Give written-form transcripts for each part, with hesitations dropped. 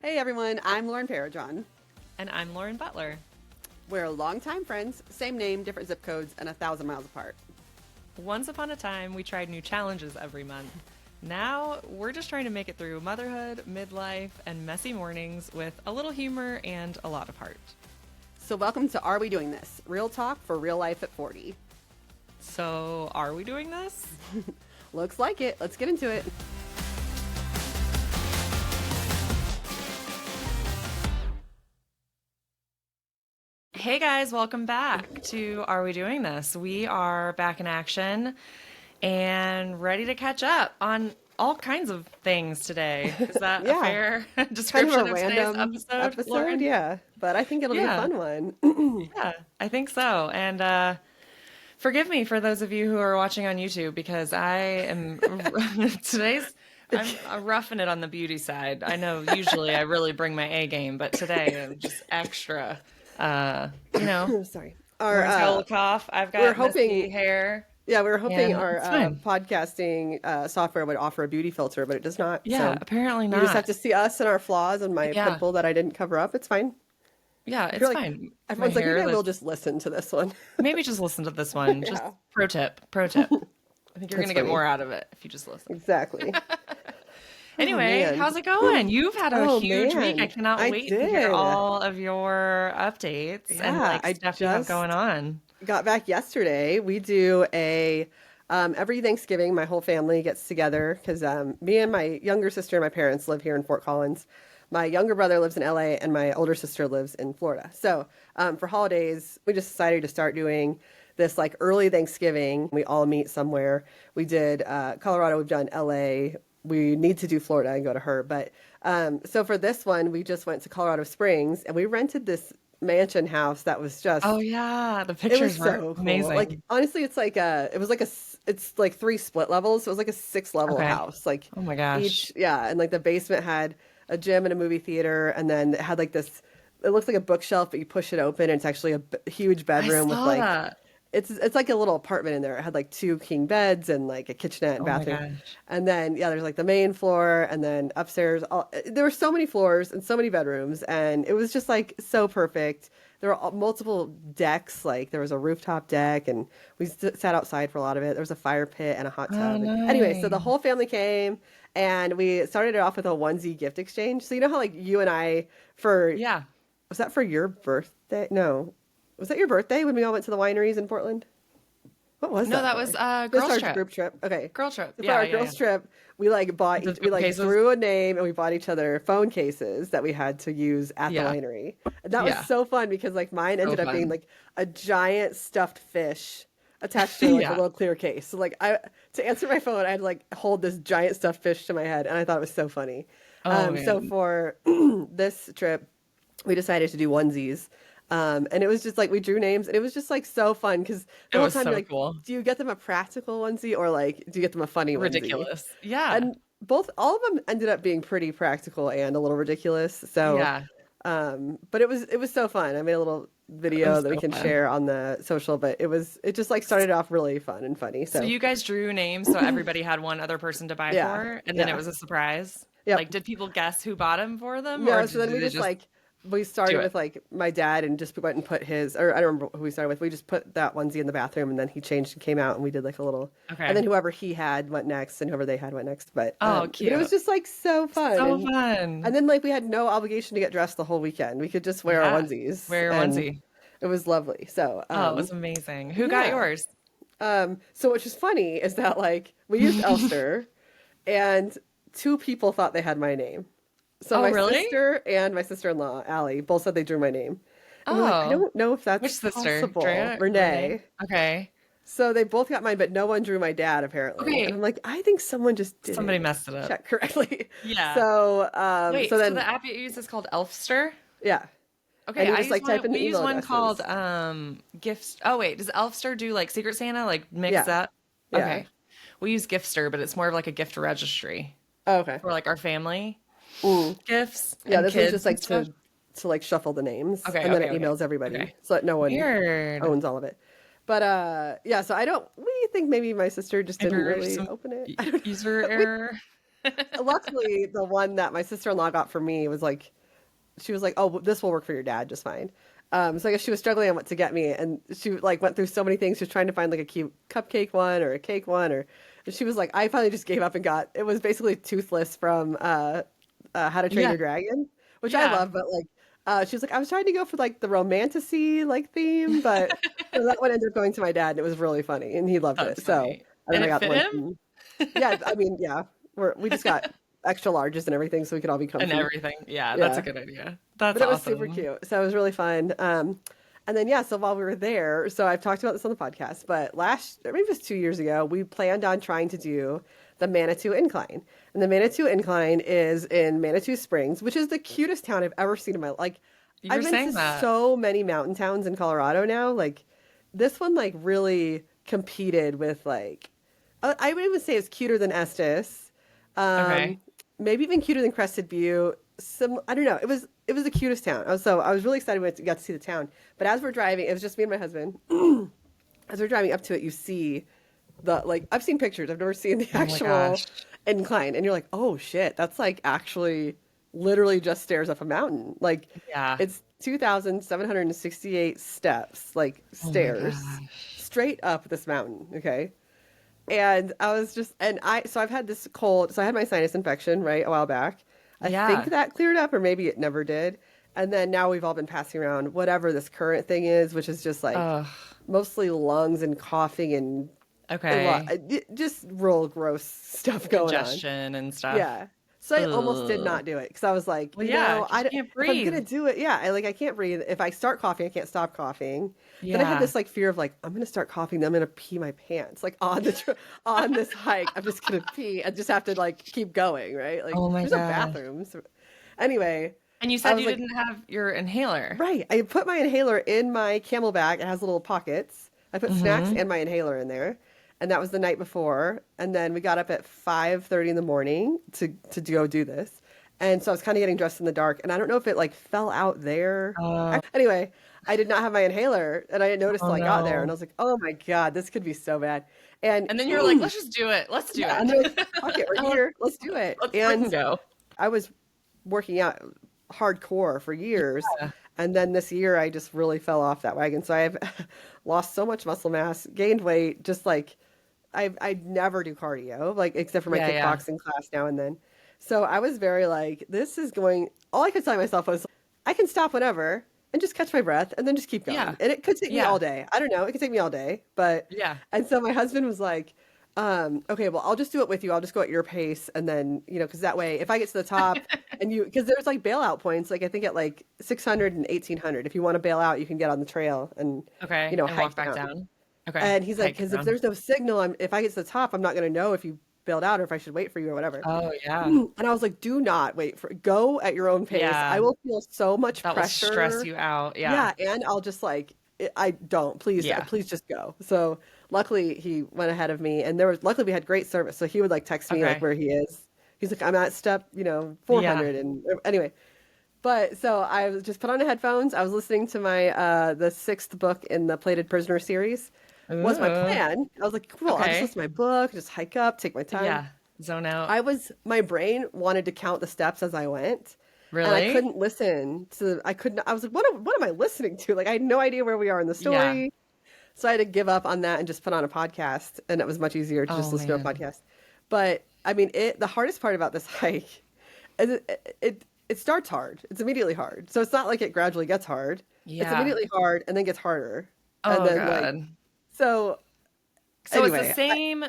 Hey everyone, I'm Lauren Parajon. And I'm Lauren Butler. We're longtime friends, same name, different zip codes, and 1,000 miles apart. Once upon a time, we tried new challenges every month. Now, we're just trying to make it through motherhood, midlife, and messy mornings with a little humor and a lot of heart. So welcome to Are We Doing This? Real talk for real life at 40. So, are we doing this? Looks like it. Let's get into it. Hey guys, welcome back to Are We Doing This? We are back in action and ready to catch up on all kinds of things today. Is that a fair description kind of a today's random episode, Lauren? Yeah. But I think it'll be a fun one. Yeah, I think so. And forgive me for those of you who are watching on YouTube because I am I'm roughing it on the beauty side. I know usually I really bring my A game, but today I'm just extra. Sorry. Our got a cough. I've got messy hair. Yeah, we were hoping our podcasting software would offer a beauty filter, but it does not. Yeah, so apparently not. You just have to see us and our flaws and my pimple that I didn't cover up. It's fine. Yeah, it's fine. Everyone's like, maybe I will just listen to this one. Maybe just listen to this one. Just pro tip. I think you're going to get more out of it if you just listen. Exactly. Anyway, how's it going? You've had a huge week. I cannot wait to hear all of your updates and stuff you have going on. Got back yesterday. We do every Thanksgiving, my whole family gets together because me and my younger sister and my parents live here in Fort Collins. My younger brother lives in LA and my older sister lives in Florida. So for holidays, we just decided to start doing this like early Thanksgiving. We all meet somewhere. We did Colorado, we've done LA. We need to do Florida and go to her. But so for this one, we just went to Colorado Springs and we rented this mansion house that was just the pictures were so amazing. Cool. Like honestly, it's like it's like 3 split levels. So it was like a 6-level house. Like oh my gosh, and like the basement had a gym and a movie theater, and then it had like this. It looks like a bookshelf, but you push it open, and it's actually a huge bedroom with like that. It's like a little apartment in there. It had like 2 king beds and like a kitchenette and bathroom. And then there's like the main floor and then upstairs. There were so many floors and so many bedrooms, and it was just like so perfect. There were multiple decks. Like there was a rooftop deck, and we sat outside for a lot of it. There was a fire pit and a hot tub. Oh, nice. Anyway, so the whole family came, and we started it off with a onesie gift exchange. So you know how like you and I was that for your birthday? No. Was that your birthday when we all went to the wineries in Portland? What was that? No, that was girls trip. Group trip. Okay. Girl trip. So for our girls trip, we like bought we like threw a name and we bought each other phone cases that we had to use at the winery. And that was so fun because like mine ended up being like a giant stuffed fish attached to like a little clear case. So like to answer my phone, I had to like hold this giant stuffed fish to my head, and I thought it was so funny. So for this trip, we decided to do onesies. And it was just like we drew names, and it was just like so fun because the whole time you're like, cool. Do you get them a practical onesie or like do you get them a funny onesie? Ridiculous. Yeah. And all of them ended up being pretty practical and a little ridiculous. So but it was so fun. I made a little video that we can share on the social, but it just like started off really fun and funny. So you guys drew names so everybody had one other person to buy for, and then it was a surprise. Yeah. Like did people guess who bought them for them? No, so then we just like we started with like my dad and just went and put his, or I don't remember who we started with. We just put that onesie in the bathroom, and then he changed and came out, and we did like a little. Okay. And then whoever he had went next, and whoever they had went next. But cute. But it was just like so fun. So fun. And then like we had no obligation to get dressed the whole weekend. We could just wear our onesies. Wear your onesie. It was lovely. So it was amazing. Who got yours? So which is funny is that like we used Elster, and 2 people thought they had my name. So my sister and my sister-in-law, Allie, both said they drew my name. And like, I don't know if that's which sister? Possible. Renee. Okay. So they both got mine, but no one drew my dad, apparently. Okay. And I'm like, I think someone just did Somebody messed it up. Check correctly. Yeah. So, wait, so then the app you use is called Elfster? Yeah. Okay, we use one called Gifts. Oh, wait, does Elfster do like Secret Santa, like mix that? Okay. We use Giftster, but it's more of like a gift registry. Oh, okay. For like our family. Gifts. Yeah, this is just like to like shuffle the names. Okay. And then it emails everybody so that no one owns all of it. But yeah, so we think maybe my sister just didn't really open it. User error. Luckily, the one that my sister-in-law got for me was like, she was like, "Oh, this will work for your dad just fine." So I guess she was struggling on what to get me, and she like went through so many things. She was trying to find like a cute cupcake one or a cake one, or and she was like, I finally just gave up and got it was basically Toothless from How to Train Yeah. Your Dragon, which I Yeah. love, but like she was like, I was trying to go for like the romantasy like theme, but so that one ended up going to my dad, and it was really funny, and he loved That's it. So funny. and then And I it got the fit one him from yeah, I mean yeah, we just got extra larges and everything, so we could all be and comfy. everything. Yeah, that's a Yeah. good idea. That's But it was super awesome. cute. So it was really fun. And then, yeah, so while we were there, so I've talked about this on the podcast, but maybe it was 2 years ago, we planned on trying to do the Manitou Incline. And the Manitou Incline is in Manitou Springs, which is the cutest town I've ever seen in my life. Like, You I've were been to saying that. so many mountain towns in Colorado now. Like, this one, like, really competed with, like, I would even say it's cuter than Estes. Okay. Um, Maybe even cuter than Crested Butte. I don't know. It was the cutest town. So I was really excited when I got to see the town. But as we're driving, it was just me and my husband. As we're driving up to it, you see the like I've seen pictures. I've never seen the Oh my actual gosh. incline, and you're like, oh shit, that's like actually literally just stairs up a mountain. Like Yeah. it's 2,768 steps, like Oh my stairs, gosh. straight up this mountain. Okay. And I was just, so I've had this cold, so I had my sinus infection, right, a while back. I think Yeah. that cleared up, or maybe it never did. And then now we've all been passing around whatever this current thing is, which is just like Ugh. mostly lungs and coughing and Okay. just real gross stuff going on. Congestion and stuff. Yeah. So I almost did Ugh. not do it because I was like, Well, yeah, 'cause you can't if I'm gonna breathe. do it, yeah, I can't breathe. If I start coughing, I can't stop coughing. Then I had Yeah. this like fear of like I'm gonna start coughing, then I'm gonna pee my pants like on on this hike. I'm just gonna pee and just have to like keep going, right? Like Oh my there's no gosh. bathrooms. Anyway, And you I said was you like, didn't have your inhaler. right. I put my inhaler in my Camelback. It has little pockets. I put snacks Mm-hmm. and my inhaler in there. And that was the night before. And then we got up at 5:30 in the morning to go do this. And so I was kind of getting dressed in the dark. And I don't know if it like fell out there. Oh, Anyway, I did not have my inhaler and I didn't notice oh till I got there. And I no. was like, oh my God, this could be so bad. And And then you're like, let's just do it. Let's do yeah, it. and they're like, fuck it, we're Let's here. Let's do it. let's freaking And go. I was working out hardcore for years. Yeah. And then this year I just really fell off that wagon. So I've lost so much muscle mass, gained weight, just like I never do cardio, like except for my Yeah, yeah. kickboxing class now and then. So I was very like, this is going all I could tell myself was I can stop whenever and just catch my breath and then just keep Yeah. going. And it could take me Yeah. all day. I don't know. It could take me all day. But Yeah. and so my husband was like, okay, well, I'll just do it with you. I'll just go at your pace. And then, because that way, if I get to the top and because there's like bailout points, like I think at like 600 and 1800, if you want to bail out, you can get on the trail and, Okay. And hike walk back down. down. Okay. And he's like, Hike because if down. there's no signal, if I get to the top, I'm not going to know if you bailed out or if I should wait for you or whatever. Oh yeah. And I was like, do not go at your own pace. I Yeah. will feel so much That will stress pressure. you out. Yeah. Yeah, and I'll just like I don't Yeah. please just go. So luckily he went ahead of me, and luckily we had great service. So he would like text me like Okay. where he is. He's like, I'm at step Yeah. 400, and anyway. But so I was just put on the headphones. I was listening to my the sixth book in the Plated Prisoner series. Was my Ooh. plan. I was like, cool. I'll just Okay. listen to my book, just hike up, take my time. Yeah. Zone out. My brain wanted to count the steps as I went. And I Really? couldn't listen to, I couldn't, I was like, what am I listening to? Like, I had no idea where we are in the Yeah. story. So I had to give up on that and just put on a podcast. And it was much easier to just Oh listen to a man. podcast. But I mean, the hardest part about this hike is it starts hard. It's immediately hard. So it's not like it gradually gets hard. It's Yeah. immediately hard and then gets harder. And Oh then God. so So it's the anyway, same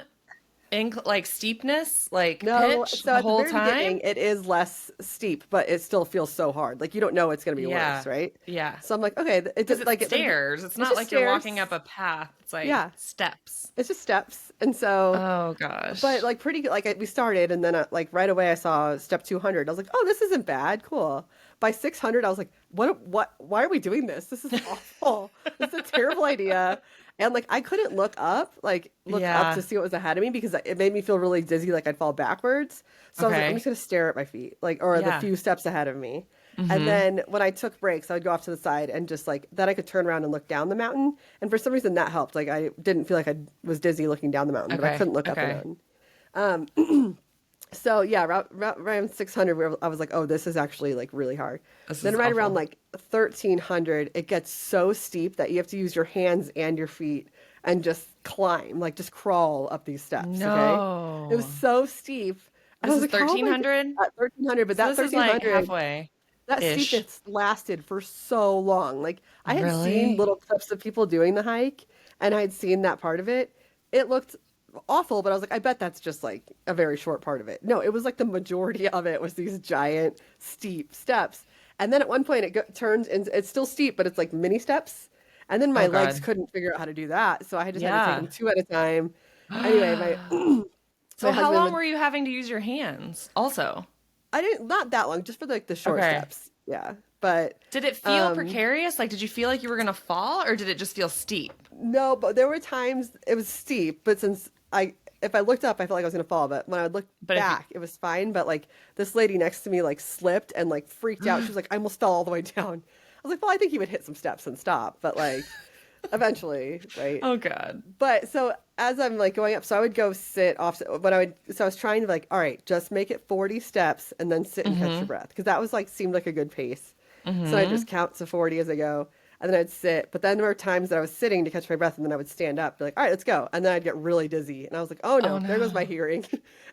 like steepness, like no, pitch so the at the whole very time? beginning, it is less steep, but it still feels so hard. Like you don't know it's going to be Yeah. worse, right? Yeah. So I'm like, okay, it Because just like it's stairs. It's it's not just like you're stairs. walking up a path. It's like Yeah, steps. it's just steps, and so, Oh but gosh. like pretty good. Like we started, and then like right away, I saw step 200. I was like, oh, this isn't bad, cool. By 600, I was like, what? Why are we doing this? This is awful. This is a terrible idea. And like I couldn't look up to Yeah. see what was ahead of me because it made me feel really dizzy, like I'd fall backwards. So I was like, I'm just Okay. gonna stare at my feet, like or the Yeah. few steps ahead of me. And Mm-hmm. then when I took breaks, I would go off to the side and just like then I could turn around and look down the mountain. And for some reason that helped. Like I didn't feel like I was dizzy looking down the mountain, but I Okay. couldn't look up Okay. and down. So yeah, around 600, I was like, oh, this is actually like really hard. This Then is right around awful. like 1300, it gets so steep that you have to use your hands and your feet and just climb, like just crawl up these steps. Okay, it was No. so steep, and I This was is like, how am I doing 1300? that? 1300, but So that this is like 1300, that halfway-ish. steepness lasted for so long. Like I had seen Really? little clips of people doing the hike, and I had seen that part of it. It looked awful, but I was like, I bet that's just like a very short part of it. No, it was like the majority of it was these giant steep steps. And then at one point turns and it's still steep, but it's like mini steps. And then my Oh legs God. couldn't figure out how to do that, so I just had to take them Yeah. two at a time. Anyway, my my So how husband long would were you having to use your hands also? I didn't not that long, just for like the short Okay. steps. Yeah. But Did it feel um precarious? Like, did you feel like you were gonna fall, or did it just feel steep? no, but there were times it was steep, but since I if I looked up, I felt like I was gonna fall. But when I would look But if you, back, it was fine. But like this lady next to me like slipped and like freaked out. She was like, I almost fell all the way down. I was like, well, I think he would hit some steps and stop, but like eventually, right? oh God. But so as I'm like going up, so I would go sit off. But I was trying to like, all right, just make it 40 steps and then sit and catch your Mm-hmm. breath because that was like seemed like a good pace. So I Mm-hmm. just count to 40 as I go, and then I'd sit. But then there were times that I was sitting to catch my breath, and then I would stand up, be like, all right, let's go. And then I'd get really dizzy, and I was like, oh Oh no, there goes my no. hearing.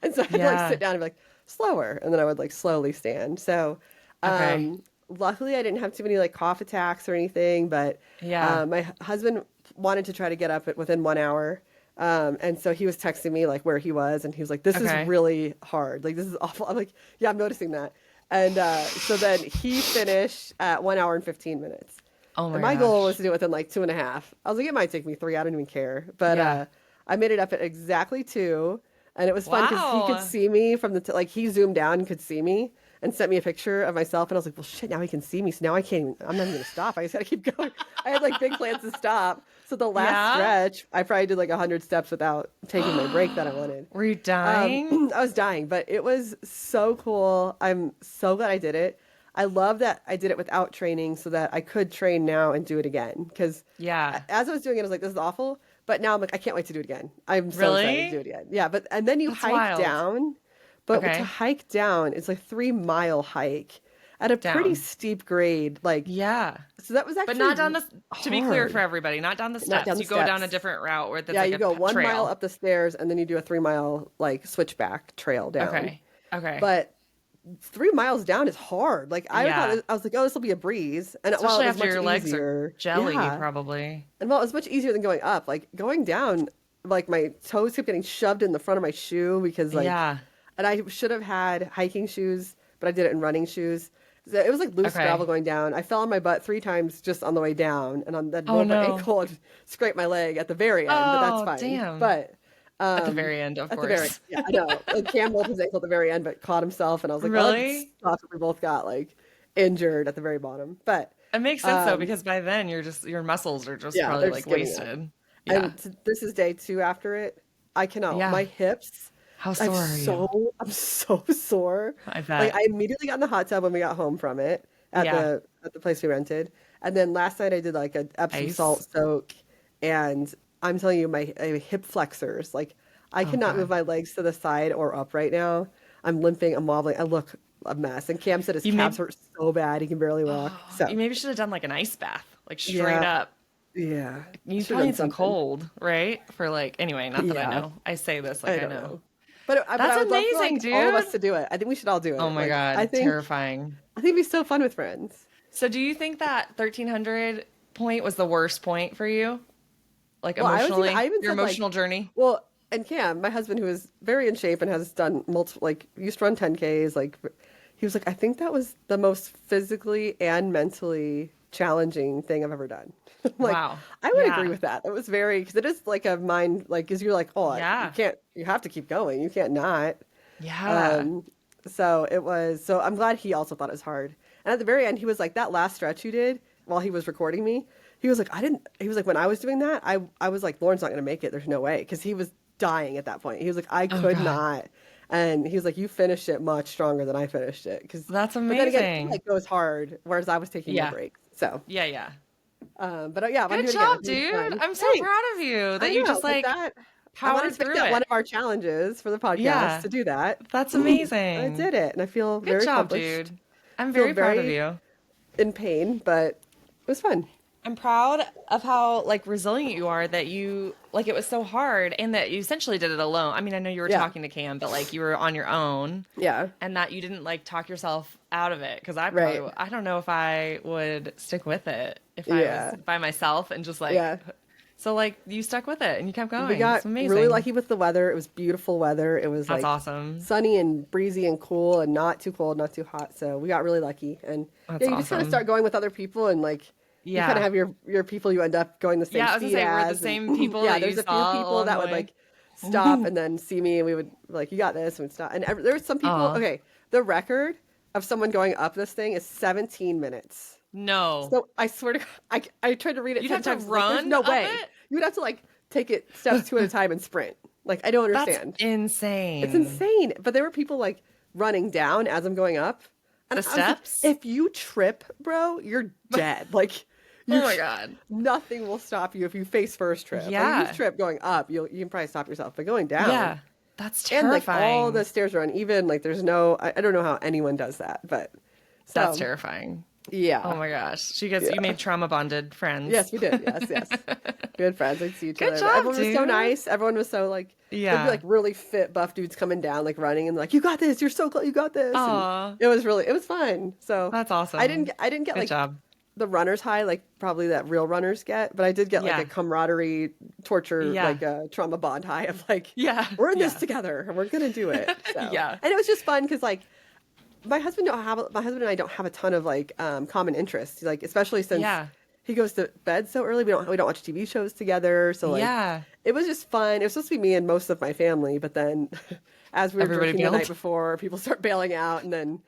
And so I'd like Yeah. sit down and be like, slower, and then I would like slowly stand. So Okay. luckily I didn't have too many like cough attacks or anything, but Yeah. my husband wanted to try to get up at within 1 hour. And so he was texting me like where he was, and he was like, "This is Okay. really hard. Like this is awful." I'm like, "Yeah, I'm noticing that." And so then he finished at 1 hour and 15 minutes. Oh And my my goal was gosh. to do it within like two and a half. I was like, it might take me three. I don't even care. But Yeah. I made it up at exactly two. And it was fun because he could Wow. see me from like he zoomed down and could see me and sent me a picture of myself. And I was like, well, shit, now he can see me. So now I can't even, I'm not even going to stop. I just got to keep going. I had like big plans to stop. So the last Yeah. stretch, I probably did like 100 steps without taking my break that I wanted. Were you dying? I was dying, but it was so cool. I'm so glad I did it. I love that I did it without training so that I could train now and do it again. Because Yeah. as I was doing it, I was like, this is awful. But now I'm like, I can't wait to do it again. I'm so excited to do Really? it again. Yeah, but and then you That's hike wild. down. But to Okay. hike down, it's like 3 mile hike at a pretty Down. steep grade. Like, Yeah. so that was But actually not down the, to be clear for hard. everybody, not down the Not down steps. the You go down a steps. different route where that's Yeah, like you a go 1 mile trail. up the stairs and then you do a 3 mile like switchback trail down. Okay. Okay. But 3 miles down is hard. Like Yeah. I was like, oh, this will be a breeze. And while Especially it was after much your legs are easier, jelly, yeah. probably. And while it was much easier than going up, like going down, like my toes kept getting shoved in the front of my shoe because like, Yeah. and I should have had hiking shoes, but I did it in running shoes. So it was like loose gravel Okay. going down. I fell on my butt 3 times just on the way down, and then Oh rolled my no. ankle and scraped my leg at the very end. But that's Oh, fine. damn. But At the um, very end, of at the very course. yeah, I know. Like Cam rolled his ankle at the very end, but caught himself, and I was like, oh, that Really? sucks. We both got like injured at the very bottom. But It makes sense though, um, because by then you're just your muscles are just yeah, probably they're like just giving up. wasted. Yeah. And this is day two after it. I cannot. Yeah. My hips. How sore are you? I'm so sore. I Like bet. I immediately got in the hot tub when we got home from it Yeah. at the place we rented, and then last night I did like a Epsom salt Ice. soak, and I'm telling you, my hip flexors, like I Oh cannot move God. my legs to the side or up right now. I'm limping. I'm wobbling. I look a mess. And Cam said his You calves may hurt so bad he can barely walk. you So maybe should have done like an ice bath, like straight yeah, up. yeah, You should have probably done need some something. cold, right? For like anyway, not that I Yeah. know. I say this I like I don't know. know. But That's I would love for amazing, like all of dude. us to do it. I think we should all do Oh it. my Like God, terrifying. I think it'd be so fun with friends. So do you think that 1300 point was the worst point for you? Like Well, I emotionally, even your said like, emotional journey? well, and Cam, my husband, who is very in shape and has done multiple, like used to run 10Ks, like he was like, I think that was the most physically and mentally challenging thing I've ever done. I'm like, Wow. I would agree Yeah. with that. It was very, because it is like a mind, like, because you're like, oh, you Yeah. can't, you have to keep going. You can't not. Yeah. Um, so it was, so I'm glad he also thought it was hard. And at the very end, he was like, that last stretch you did while he was recording me, he was like, he was like, when I was doing that, I was like, Lauren's not going to make it. There's no way. Cause he was dying at that point. He was like, I Oh could God. not. And he was like, you finished it much stronger than I finished it. Cause, That's but then again, he amazing. like goes hard, whereas I was taking my Yeah. breaks. So, Yeah, yeah. but yeah, I want to Good do it again. I job, think it's dude. fun. I'm so Thanks. proud of you I that you know, just but like that, I wanted powered to make through that one it. of our challenges for the podcast Yeah, to do that. that's I amazing. did it, and I feel Good very job, accomplished. dude. I'm Feel very proud of very you. in pain, but it was fun. I'm proud of how like resilient you are that you like it was so hard and that you essentially did it alone. I mean, I know you were Yeah, talking to Cam, but like you were on your own yeah, and that you didn't like talk yourself out of it because I right, probably I don't know if I would stick with it if I was yeah, by myself and just like yeah. so like you stuck with it and you kept We going. got It's really amazing. lucky with the weather. It was beautiful weather. It was That's like awesome. sunny and breezy and cool and not too cold, not too hot. So we got really lucky. And That's yeah, you just kind of awesome. start going with other people and like you kind of Yeah. have your people you end up going the same Yeah, I was gonna speed say we're the as. And same people yeah, that you there's a few saw people along that the would way. like stop and then see me and we would be like, you got this, and we'd stop. And there were some people, Aw. okay, the record of someone going up this thing is 17 minutes. No. So I swear to God, I tried to read it You'd 10 have to times. Like, there's run no up way. it? You would have to like take it steps two at a time and sprint. Like, I don't That's understand. It's insane. insane. But there were people like running down as I'm going up. And The I was like, steps? if you trip, bro, you're dead. Like, Oh you, my God. nothing will stop you if you face first trip. Like, if you Yeah. trip going up, you can probably stop yourself. But going down, Yeah. That's and like all the terrifying. stairs are uneven. Like, there's no, I don't know how anyone does that. But That's so, terrifying. Oh yeah. my gosh. You Yeah. made trauma bonded friends. Yes, we did. Yes, yes. We had friends. We'd see each Good other. But job, everyone was so dude. nice. Everyone was so like, there'd be Yeah. like really fit, buff dudes coming down, like running and like, you got this. You're so close. You got this. And Aw. it was fun. So That's awesome. I didn't get Good like job. the runner's high, like probably that real runners get, but I did get like a Yeah. camaraderie, torture, Yeah. like a trauma bond high of like, Yeah. we're in this Yeah. together and we're going to do it. So, Yeah. and it was just fun because like, my husband and I don't have a ton of like common interests, like especially since Yeah. he goes to bed so early. We don't watch TV shows together, so like Yeah. it was just fun. It was supposed to be me and most of my family, but then as we were Everybody drinking the night bailed. before, people start bailing out, and then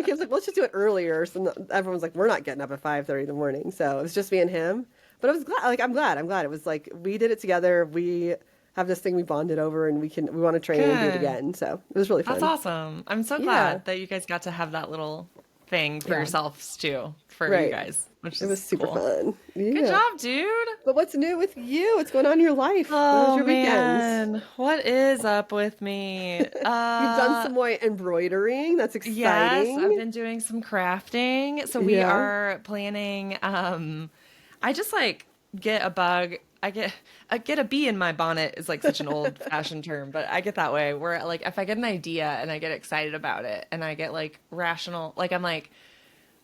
Kim's like, let's just do it earlier. So everyone's like, we're not getting up at 5:30 in the morning, so it was just me and him. But I was glad. Like I'm glad. It was like we did it together. We have this thing we bonded over, and we want to train and do it Good. again. So it was really fun. That's awesome. I'm so Yeah. glad that you guys got to have that little thing for Yeah. yourselves too, for you Right. guys, which It was is super cool. fun. Good Yeah. job, dude. But what's new with you? What's going on in your life? What was Oh your weekends? man, what is up with me? You've done some more embroidering. That's Yes, exciting. I've been doing some crafting. So we Yeah. are planning I just like get a bug. I get a bee in my bonnet is like such an old fashioned term, but I get that way where like if I get an idea and I get excited about it and I get like rational, like I'm like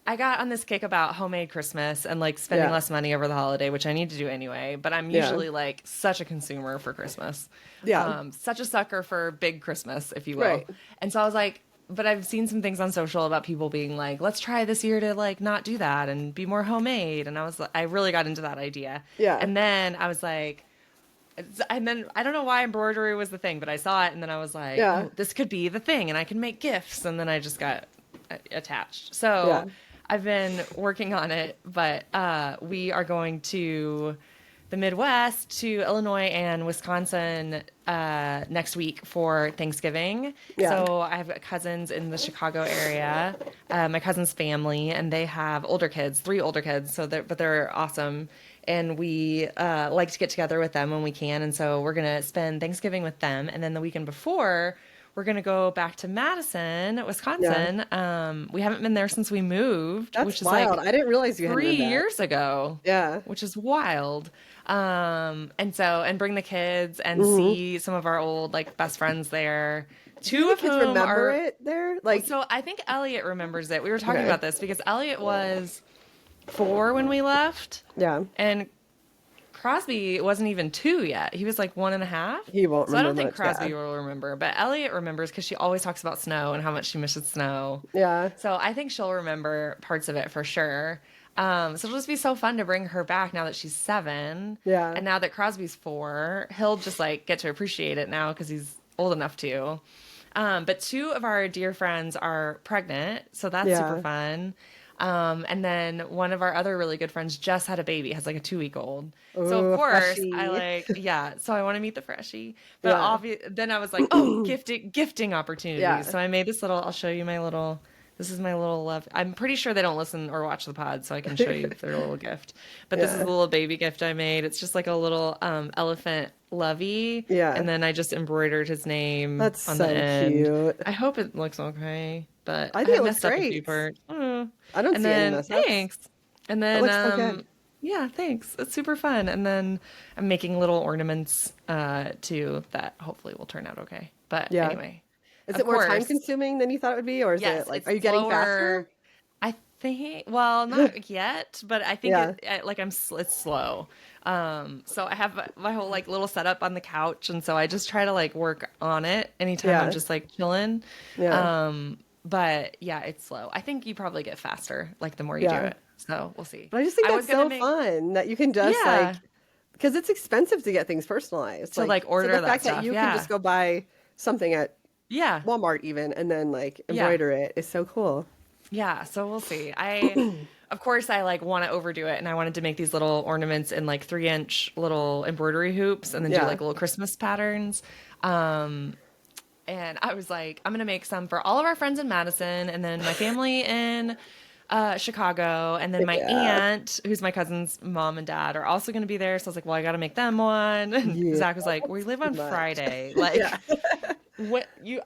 I got on this kick about homemade Christmas and like spending Yeah. less money over the holiday, which I need to do anyway, but I'm Yeah. usually like such a consumer for Christmas. Yeah. Such a sucker for big Christmas, if you will. Right. And so I was like, but I've seen some things on social about people being like, let's try this year to like not do that and be more homemade. And I really got into that idea. Yeah. And then I was like, and then I don't know why embroidery was the thing, but I saw it and then I was like, Yeah. oh, this could be the thing and I can make gifts. And then I just got attached. So Yeah. I've been working on it, but we are going to the Midwest, to Illinois and Wisconsin next week for Thanksgiving. Yeah. So I have cousins in the Chicago area, my cousin's family, and they have older kids, 3 older kids. So they're awesome. And we like to get together with them when we can. And so we're going to spend Thanksgiving with them. And then the weekend before, we're going to go back to Madison, Wisconsin. We haven't been there since we moved, That's which is wild. like I didn't realize you had 3 done that. years ago. Yeah. Which is wild. And bring the kids and see some of our old like best friends there. Do Two the of kids whom remember are it there? Like, so I think Elliot remembers it. We were talking Okay. about this because Elliot was 4 when we left, yeah, and Crosby wasn't even 2 yet. He was like 1.5. he won't So I remember don't think much, Crosby yeah. will remember, but Elliot remembers because she always talks about snow and how much she misses snow. Yeah. So I think she'll remember parts of it for sure. So it'll just be so fun to bring her back now that she's 7. Yeah. And now that Crosby's 4, he'll just like get to appreciate it now because he's old enough to. But 2 of our dear friends are pregnant, so that's Yeah. super fun. And then one of our other really good friends just had a baby, has like a 2-week-old. So Ooh, of course freshie. I like, yeah. So I want to meet the freshie, but Yeah. then I was like, oh, gifting opportunity. Yeah. So I made this little. I'll show you my little This is my little love. I'm pretty sure they don't listen or watch the pod, so I can show you their little gift. But this is Yeah. the little baby gift I made. It's just like a little elephant lovey, Yeah. and then I just embroidered his name That's on the so end. cute. I hope it looks okay, but I I think it looks messed up a few great. parts. I don't And see any then mess ups. thanks. And It then looks so good. yeah, thanks. It's super fun. And then I'm making little ornaments too that hopefully will turn out okay. But Yeah. anyway, Is of it more time course, consuming than you thought it would be, or is it yes, like, it's are you getting faster? slower. I think, well, not yet, but I think Yeah. like it's slow. So I have my whole like little setup on the couch, and so I just try to like work on it anytime I'm Yeah. just like chilling. Yeah. But yeah, it's slow. I think you probably get faster like the more you do Yeah. it. So we'll see. But I just think I was that's gonna so make, fun that you can just yeah, like, because it's expensive to get things personalized. to Like, like so the order that fact that stuff. you can just Yeah. go buy something at Yeah. Walmart even and then like Yeah. embroider it is so cool. Yeah, so we'll see. Of course, I like want to overdo it, and I wanted to make these little ornaments in like 3-inch little embroidery hoops, and then do Yeah. like little Christmas patterns. Um, and I was like, I'm gonna make some for all of our friends in Madison, and then my family in Chicago, and then my Yeah. aunt, who's my cousin's mom and dad, are also gonna be there. So I was like, well, I got to make them one. And Yeah. Zach was like, we That's live too on much. Friday, Yeah. like.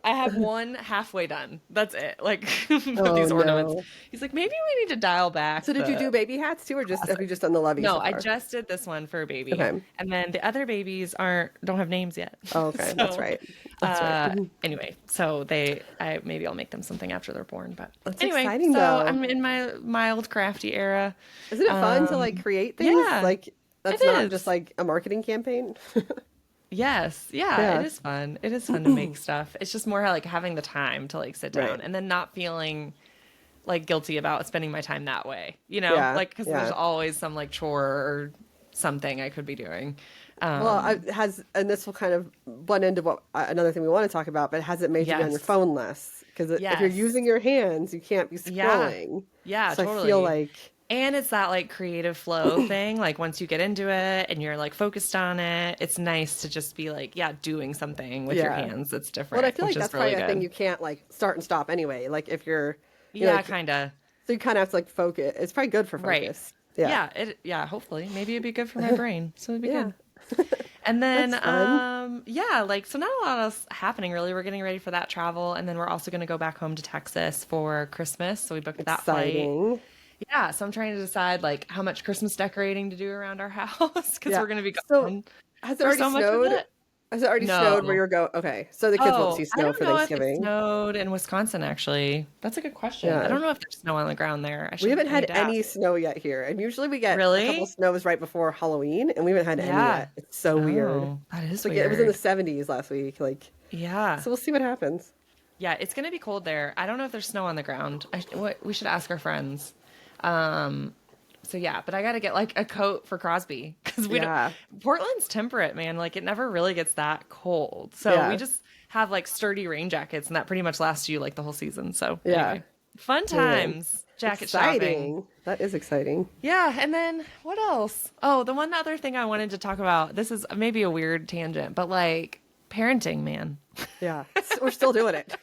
I have one halfway done. That's it. Like of Oh these ornaments. no. He's like, maybe we need to dial So back did you do the baby hats too, or just have you classic. just done the lovey No, so I far? just did this one for a baby. Okay. And then the other babies don't have names yet. Oh, okay. That's So right. That's right. anyway, so I maybe I'll make them something after they're born. But That's anyway, exciting so though. I'm in my mild crafty era. Isn't it fun to like create things? Yeah, Like it that's not just is. like a marketing campaign. Yes, yeah, it Yeah. is fun. It is fun to make stuff. It's just more like having the time to like sit down Right. and then not feeling like guilty about spending my time that way, Yeah. like because there's Yeah. always some like chore or something I could be doing. Well, Um, and this will kind of blend into what another thing we want to talk about, but has it made you be on your yes, phone less? Because if you're yes, using your hands, you can't be yeah, scrolling. yeah, So I feel totally. like, And it's that like creative flow thing. Like once you get into it and you're like focused on it, it's nice to just be like, yeah, doing something with your yeah. hands that's Well, I different, feel which like is that's really probably a thing good. you can't like start and stop anyway. Like if you're, Yeah, like, kind of. so you kind of have to like focus. It's probably good for Right. focus. Yeah. Yeah, hopefully. Maybe it'd be good for my brain. So it'd be Yeah. good. And then That's fun. yeah, like so not a lot else happening really. We're getting ready for that travel, and then we're also going to go back home to Texas for Christmas. So we booked that flight. Exciting. Yeah, so I'm trying to decide like how much Christmas decorating to do around our house because Yeah. we're going to be So gone has it for already so much of snowed? it. Has it already snowed where No. you're going? Okay. So the kids won't Oh, see I snow don't for know if it Thanksgiving. snowed in Wisconsin actually. That's a good question. I Yeah. don't know if there's snow on the ground there. We haven't I need had to any ask. snow yet here. And usually we get a couple Really? snows right before Halloween, and we haven't had any Yeah. yet. It's so weird. Oh, that It's is like it was in the weird. 70s last week. Like, Yeah. so we'll see what happens. Yeah, it's gonna be cold there. I don't know if there's snow on the ground. We should ask our friends. Um, so yeah, but I gotta get like a coat for Crosby because we don't. Yeah. Portland's temperate, man. Like it never really gets that cold. So we Yeah. just have like sturdy rain jackets, and that pretty much lasts you like the whole season. So Yeah. anyway, fun Man. times. Jacket shopping. Exciting. That is exciting. Yeah, and then what else? Oh, the one other thing I wanted to talk about. This is maybe a weird tangent, but like parenting, man. Yeah. We're still doing it.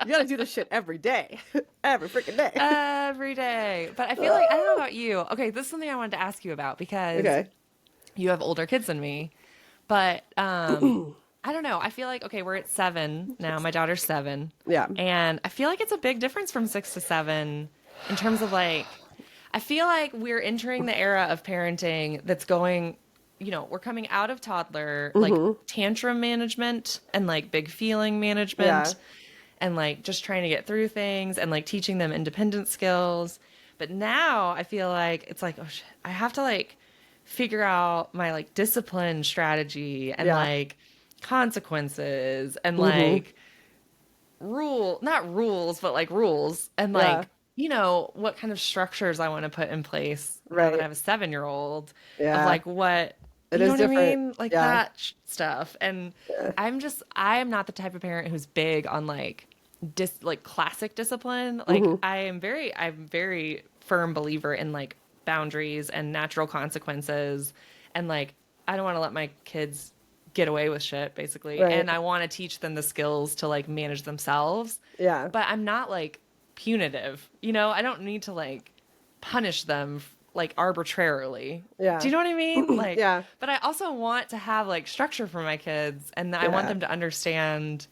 You gotta do this shit every day. Every freaking day. Every day. But I feel like I don't know about you. Okay, this is something I wanted to ask you about because Okay. you have older kids than me. But I don't know. I feel like okay, we're at 7 now. My daughter's 7. Yeah. And I feel like it's a big difference from 6 to 7 in terms of like I feel like we're entering the era of parenting that's going, we're coming out of toddler, like tantrum management and like big feeling Yeah. management and like just trying to get through things and like teaching them independent skills. But now I feel like it's like, oh shit, I have to like figure out my like discipline strategy and Yeah. like consequences and like not rules, but like rules and Yeah. like, what kind of structures I want to put in place now that I Right. have a 7-year-old of Yeah. like what, It you know is what I different. mean? Like Yeah. that stuff. And I am not the type of parent who's big on like like classic discipline. Like I'm very firm believer in like boundaries and natural consequences. And like, I don't want to let my kids get away with shit basically. Right. And I want to teach them the skills to like manage themselves. Yeah. But I'm not like punitive. I don't need to like punish them like arbitrarily. Yeah. Do you know what I mean? Like, Yeah. but I also want to have like structure for my kids, and I want Yeah. them to understand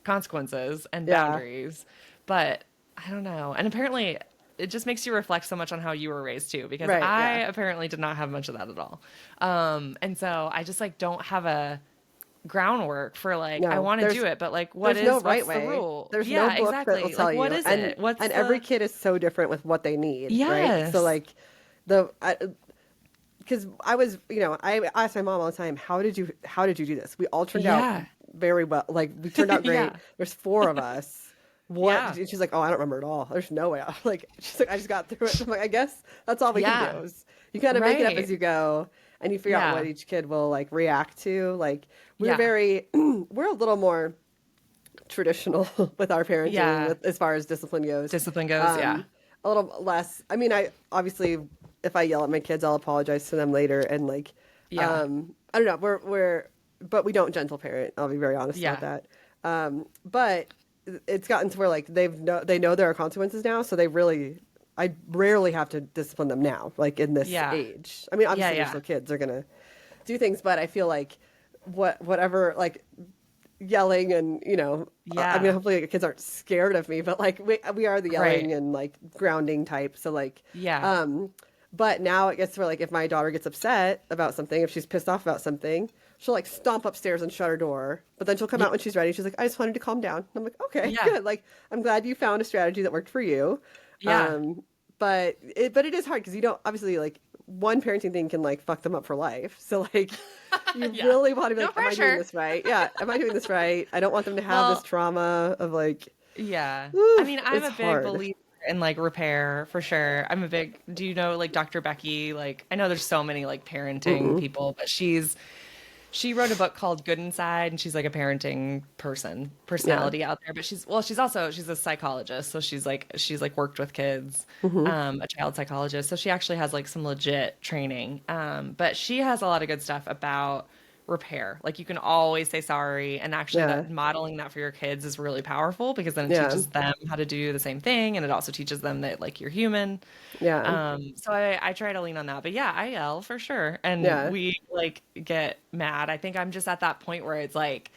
consequences and Yeah. boundaries. But I don't know. And apparently it just makes you reflect so much on how you were raised too, because Right. I Yeah. apparently did not have much of that at all. And so I just like don't have a groundwork for like I No, want to do it, but like there's no right what's the way. rule? There's no Yeah, book that will exactly. tell Like what you. is it? What's And every the kid is so different with what they need, right? So Yes. like the because I was, I asked my mom all the time, how did you do this? We all turned out Yeah. very well. Like we turned out great. Yeah. There's four of us. What? Yeah. And she's like, oh, I don't remember at all. There's no way. Like she's like, I just got through it. I'm like, I guess that's all we can Yeah. do. Is you kind of make it up as Right. you go, and you figure out what Yeah. each kid will like react to. Like we're Yeah. very, we're a little more traditional with our parenting, Yeah. as far as discipline goes. Discipline goes, yeah. A little less. I mean, I obviously, if I yell at my kids, I'll apologize to them later, and like, Yeah. I don't know. But we don't gentle parent. I'll be very honest Yeah. about that. But it's gotten to where like they know there are consequences now, so I rarely have to discipline them now, like in this Yeah. age. I mean, obviously Yeah, they're yeah. still kids; they're gonna do things, but I feel like whatever like yelling and I mean Yeah. hopefully the kids aren't scared of me, but like we are the yelling Right. and like grounding type, so like Yeah. but now it gets where like if my daughter gets upset about something, if she's pissed off about something, she'll like stomp upstairs and shut her door, but then she'll come out when she's ready. She's like, I just wanted to calm down. And I'm like, okay, Yeah. good, like I'm glad you found a strategy that worked for you. Yeah. But it is hard because you don't obviously like one parenting thing can like fuck them up for life. So like you Yeah. really want to be No like, am I doing pressure. this right? Yeah, am I doing this right? I don't want them to have Well, this trauma of like, yeah. I whew, mean, I'm it's a big hard. believer in like repair for sure. Do you know like Dr. Becky? Like, I know there's so many like parenting Mm-mm. people, but she wrote a book called Good Inside, and she's like a parenting Yeah. personality out there. But she's a psychologist, so she's like worked with kids, Mm-hmm. a child psychologist. So she actually has like some legit training. But she has a lot of good stuff about repair. Like you can always say sorry, and actually Yeah. that modeling that for your kids is really powerful because then it Yeah. teaches them how to do the same thing, and it also teaches them that like you're human. Yeah. So I try to lean on that. But yeah, I yell for sure. And Yeah. we like get mad. I think I'm just at that point where it's like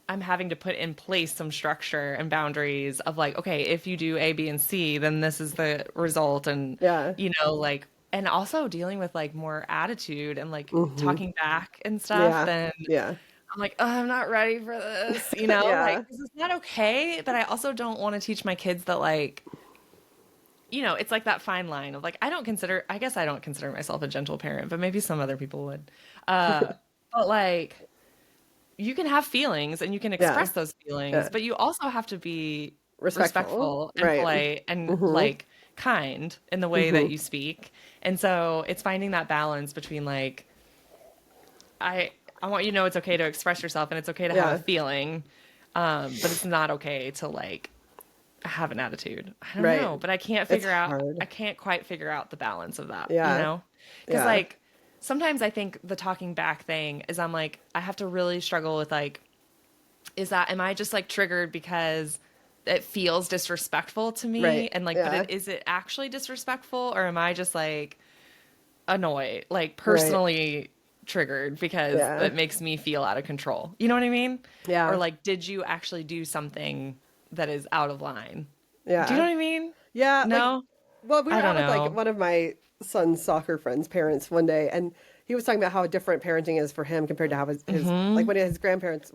I'm having to put in place some structure and boundaries of like, okay, if you do A, B, and C, then this is the result. And, Yeah. like, and also dealing with like more attitude and like Mm-hmm. talking back and stuff, Yeah. then Yeah. I'm like, oh, I'm not ready for this, like, Yeah. this is not okay. But I also don't want to teach my kids that like, it's like that fine line of like, I guess I don't consider myself a gentle parent, but maybe some other people would. But like, you can have feelings and you can Yeah. express those feelings, Yeah. but you also have to be Respectful. respectful and Right. polite and Mm-hmm. like kind in the way that Mm-hmm. you speak. And so it's finding that balance between like, I want you to know it's okay to express yourself and it's okay to have Yeah. a feeling, but it's not okay to like have an attitude. I don't Right. know, but I It's hard. can't quite figure out the balance of that, Yeah. Because Yeah. like sometimes I think the talking back thing is I'm like, I have to really struggle with like, am I just like triggered because it feels disrespectful to me? Right. And like, Yeah. is it actually disrespectful or am I just like annoyed, like Right. personally triggered because Yeah. it makes me feel out of control? You know what I mean? Yeah. Or like, did you actually do something that is out of line? Yeah. Do you know what I mean? Yeah. Like, No? well, we were I out don't with like know. one of my son's soccer friends' parents one day, and he was talking about how different parenting is for him compared to how his like when his parents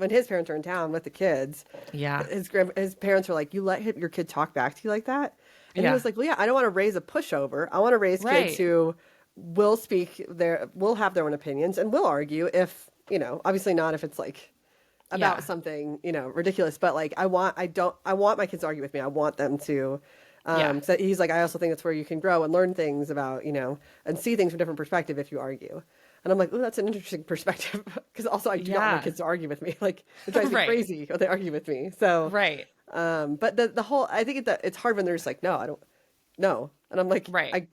are in town with the kids. Yeah. His parents were like, "You let your kid talk back to you like that?" And he Yeah. was like, "Well, yeah, I don't want to raise a pushover. I want to raise Right. kids who will have their own opinions and will argue if obviously not if it's like about Yeah. something ridiculous, but like I want my kids to argue with me. I want them to." Yeah. So he's like, I also think that's where you can grow and learn things about and see things from a different perspective if you argue. And I'm like, oh, that's an interesting perspective because also I do not want my Yeah. kids to argue with me. Like it drives me Right. crazy when they argue with me. So Right. but the whole I think it's hard when they're just like, no, I don't no, and I'm like, Right.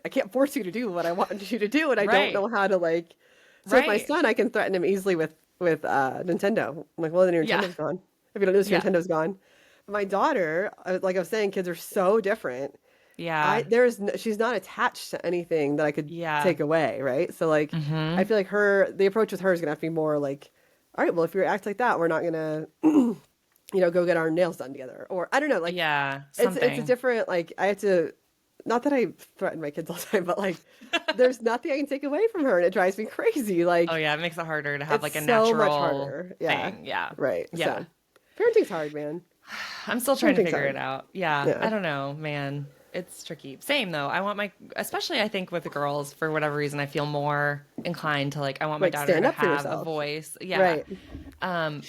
I can't force you to do what I want you to do, and I don't Right. know how to like. So with my Right. son, I can threaten him easily with Nintendo. I'm like, well, then your Yeah. Nintendo's gone. If you don't lose, your Yeah. Nintendo's gone. my daughter, like I was saying, kids are so different. Yeah. She's not attached to anything that I could Yeah. take away, right? So like, I Mm-hmm. feel like the approach with her is gonna have to be more like, all right, well, if you act like that, we're not gonna, go get our nails done together, or I don't know, like, Yeah. it's a Something. different like I have to. Not that I threaten my kids all the time, but like, there's nothing I can take away from her, and it drives me crazy. Oh Like, yeah, it makes it harder to have it's like a so much natural harder. Yeah, thing. Yeah. right. Yeah. So, parenting's hard, man. I'm still trying to Parenting's figure hard. it out. Yeah. Yeah. I don't know, man. It's tricky. Same though. I want especially I think with the girls, for whatever reason, I feel more inclined to like, I want my Like, daughter stand to up for have a yourself. voice. Yeah. Right.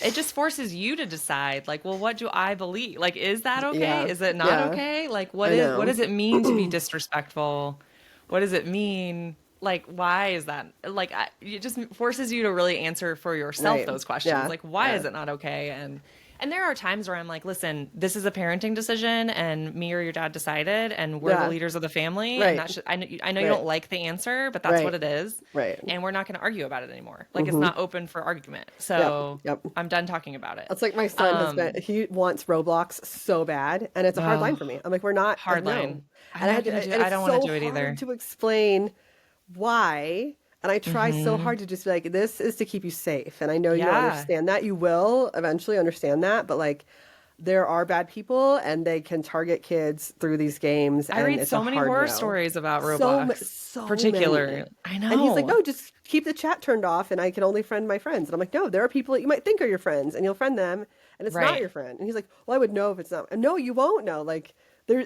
It just forces you to decide, like, well, what do I believe? Like, is that okay? Yeah. Is it not Yeah. okay? Like, I what know. does it mean to be disrespectful? What does it mean? Like, why is that? Like, it just forces you to really answer for yourself Right. those questions. Yeah. Like, why Yeah. is it not okay? And there are times where I'm like, listen, this is a parenting decision, and me or your dad decided, and we're the Yeah. leaders of the family, and Right. that should, I know you Right. don't like the answer, but that's what Right. it is, Right. and we're not going to argue about it anymore. Like, it's Mm-hmm. not open for argument. Yep. So Yep. I'm done talking about it. It's like my son he wants Roblox so bad, and it's a hard line Oh, for me. I'm like, we're not, hard no. line. I'm And not gonna do it. and I it's don't want to so do it hard either. to explain why. And I try so Hmm. hard to just be like, this is to keep you safe. And I know you Yeah. understand that. You will eventually understand that. But like, there are bad people, and they can target kids through these games, I and read it's a so many hard horror no. stories about Roblox, So particular. many. I And he's like, know. no, just keep the chat turned off, and I can only friend my friends. And I'm like, no, there are people that you might think are your friends, and you'll friend them, and it's not Right. your friend. And he's like, well, I would know if it's not. And no, you won't know. Like, there,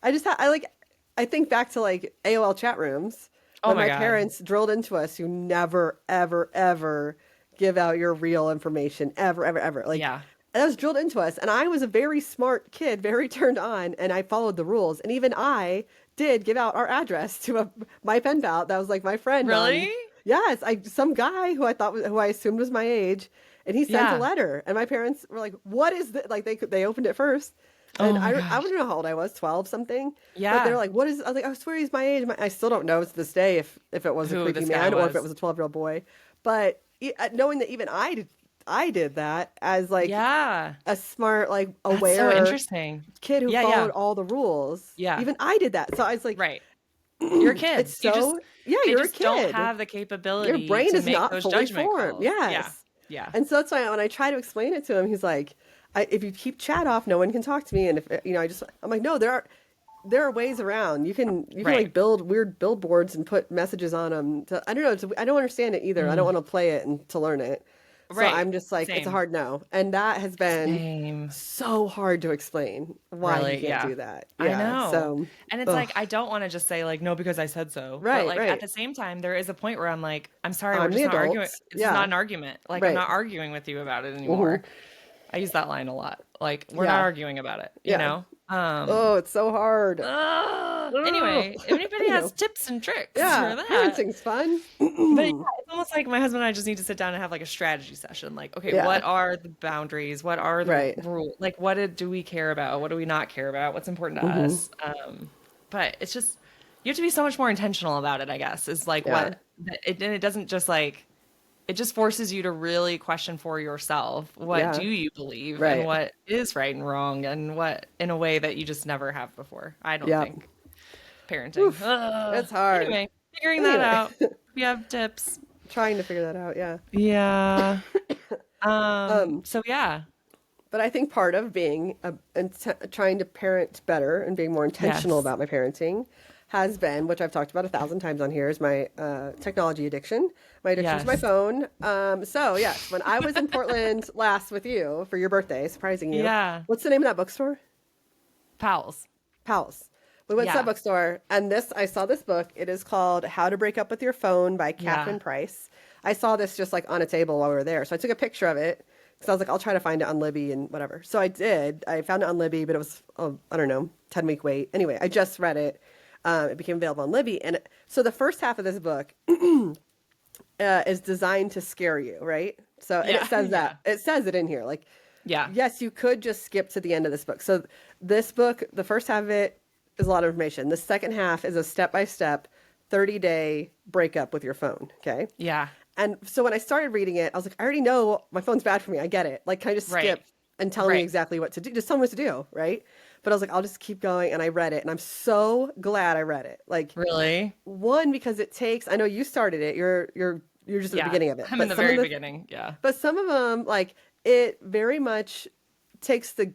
I think back to like AOL chat rooms Oh when my my God. parents drilled into us, you never, ever, ever give out your real information, ever, ever, ever. Like, Yeah. that was drilled into us. And I was a very smart kid, very turned on, and I followed the rules. And even I did give out our address to my pen pal that was like my friend on. Really? Yes, some guy who I assumed was my age, and he sent a Yeah. letter. And my parents were like, "What is this?" Like they opened it first, Oh and my I gosh. wouldn't know how old I was, 12 something. But they're Yeah. like, "What is?" I was like, "I swear he's my age." I still don't know to this day if it was a Who creepy this guy man or if it was. was a 12-year-old boy. But knowing that even I did that as like Yeah. a smart, like That's so aware interesting. kid who Yeah. followed Yeah. all the rules. Yeah. Even I did that. So I was like, Right. You're kids. it's so, yeah, They you're a just don't kid. have the Your capability brain to is make not those fully judgment formed. calls. Yeah. Yes. Yeah. And so that's why when I try to explain it to him, he's like, if you keep chat off, no one can talk to me. And if, I'm like, no, there are ways around. You can Right. like build weird billboards and put messages on them. I don't know. I don't understand it either. I don't want to play it and to learn it. So Right. I'm just like, it's a Same. hard no. And that has been Same. so hard to explain why you Really, can't yeah. do that. I Yeah. know. So, And it's ugh. like, I don't want to just say, like, no, because I said so. But, Right, like, at right. the same time, there is a point where I'm like, I'm sorry, we're I'm the just not arguing. adult. This is not Yeah. an argument. Like, I'm Right. not arguing with you about it Hmm. anymore. I use that line a lot. Like, we're not Yeah. arguing about it, you Yeah. know? Oh, it's so hard. Ugh. Anyway, if anybody has tips and tricks Yeah. for that, Parenting's fun. but yeah, it's almost like my husband and I just need to sit down and have like a strategy session. Like, okay, Yeah. what are the boundaries? What are the Right. rules? Like, do we care about? What do we not care about? What's important to Hmm. us? But it's just, you have to be so much more intentional about it, I guess, is like Yeah. and it doesn't just like, it just forces you to really question for yourself, what Yeah. do you believe and Right. what is right and wrong and what in a way that you just never have before. I don't Yeah. think parenting. It's hard. Anyway, figuring that Anyway. out. If you have tips. Trying to figure that out. Yeah. Yeah. So yeah. But I think part of being trying to parent better and being more intentional Yes. about my parenting has been, which I've talked about 1,000 times on here, is my technology addiction. My addiction to my Yes. phone. So yes, when I was in Portland last with you for your birthday, surprising you. Yeah. What's the name of that bookstore? Pals. Pals. We went to Yeah. that bookstore, and I saw this book. It is called How to Break Up with Your Phone by Catherine Yeah. Price. I saw this just like on a table while we were there. So I took a picture of it because I was like, I'll try to find it on Libby and whatever. So I did. I found it on Libby, but it was, I don't know, 10-week wait. Anyway, I just read it. It became available on Libby. And so the first half of this book is designed to scare you, right? So and Yeah. it says that. It says it in here. Like, Yeah. yes, you could just skip to the end of this book. So this book, the first half of it is a lot of information. The second half is a step-by-step 30-day breakup with your phone, okay? Yeah. And so when I started reading it, I was like, I already know my phone's bad for me. I get it. Like, can I just Right. skip and telling me Right. exactly what to do. Just tell me what to do, right? But I was like, I'll just keep going, and I read it, and I'm so glad I read it. Like, Really? one, because it takes. I know you started it. You're just at the Yeah. beginning of it, I'm in but the some of very the beginning. Yeah. but some of them, like, it very much takes the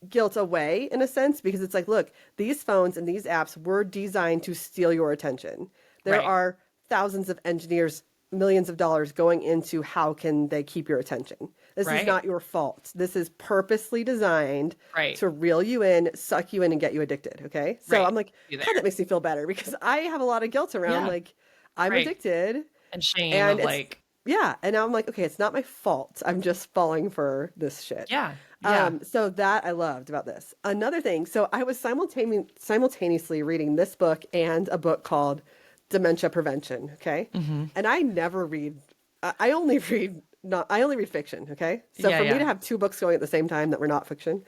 guilt away in a sense because it's like, look, these phones and these apps were designed to steal your attention. There Right. are thousands of engineers, millions of dollars going into how can they keep your attention. This is Right. not your fault. This is purposely designed Right. to reel you in, suck you in, and get you addicted. Okay. So Right. I'm like, You God, that there. makes me feel better because I have a lot of guilt around Yeah. like I'm Right. addicted And shame and of it's like, yeah, and now I'm like, okay, it's not my fault. I'm just falling for this shit. yeah. Yeah. So that I loved about this. Another thing, so I was simultaneously reading this book and a book called Dementia Prevention. Okay, Mm-hmm. and I never read. I only read not. I only read fiction. Okay, so Yeah. for me Yeah. to have two books going at the same time that were not fiction,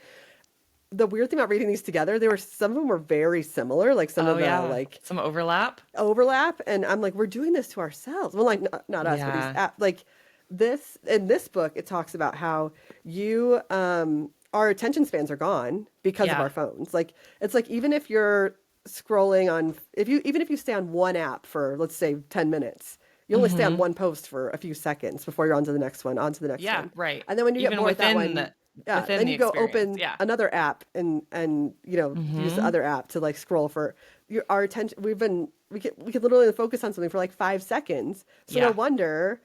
the weird thing about reading these together, there were some of them were very similar. Like some Oh, of the yeah. like Some overlap. overlap, and I'm like, we're doing this to ourselves. Well, like not us, but these Yeah. like this in this book, it talks about how you our attention spans are gone because of Yeah. our phones. Like it's like even if you're scrolling on if you even if you stay on one app for let's say 10 minutes, you only stay on Mm-hmm. one post for a few seconds before you're on to the next one, on to the next Yeah. one. Right. And then when you get Even bored with that within one, the yeah, within then the you go experience. open Yeah. another app and use the Mm-hmm. other app to like scroll for our attention. We could literally focus on something for like 5 seconds. So no Yeah. wonder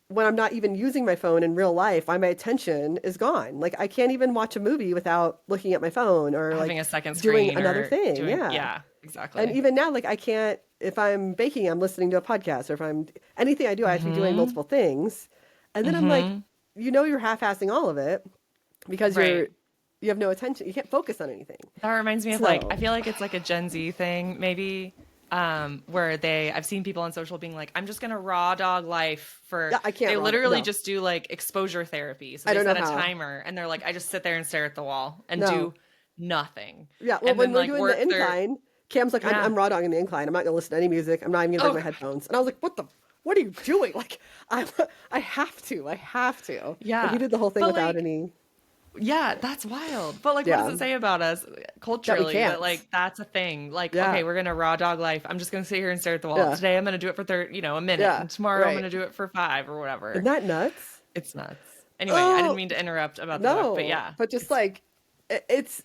when I'm not even using my phone in real life, why my attention is gone. Like I can't even watch a movie without looking at my phone or Having like a second doing screen another or thing. doing, Yeah. yeah, And exactly. even now, like I can't, if I'm baking, I'm listening to a podcast, or if I'm anything I do, I have to be doing Mm-hmm. multiple things. And then I'm like, Mm-hmm. you're half-assing all of it because Right. you have no attention. You can't focus on anything. That reminds me of like, I So feel like it's like a Gen Z thing, maybe, where I've seen people on social being like, I'm just gonna raw dog life for, yeah, I they can't run. literally No, just do like exposure therapy. So I they don't know set a how. timer and they're like, I just sit there and stare at the wall and No. do nothing. Yeah, well, And when then we're like doing the work their, incline, Cam's like, I'm, yeah. I'm raw dogging the incline. I'm not gonna listen to any music. I'm not even gonna bring Oh my God. headphones. And I was like, what are you doing? Like, I have to. And he Yeah. did the whole thing But without like, any. yeah, that's wild. But like, what does Yeah, it say about us that we culturally that can't. like that's a thing? Like, okay, Yeah, we're gonna raw dog life. I'm just gonna sit here and stare at the wall. yeah, Today I'm gonna do it for a minute, yeah. and tomorrow I'm Right. gonna do it for 5 or Isn't whatever. that nuts? It's nuts. Anyway, I didn't Oh mean to interrupt about the book, but no, yeah, but just it's like it's.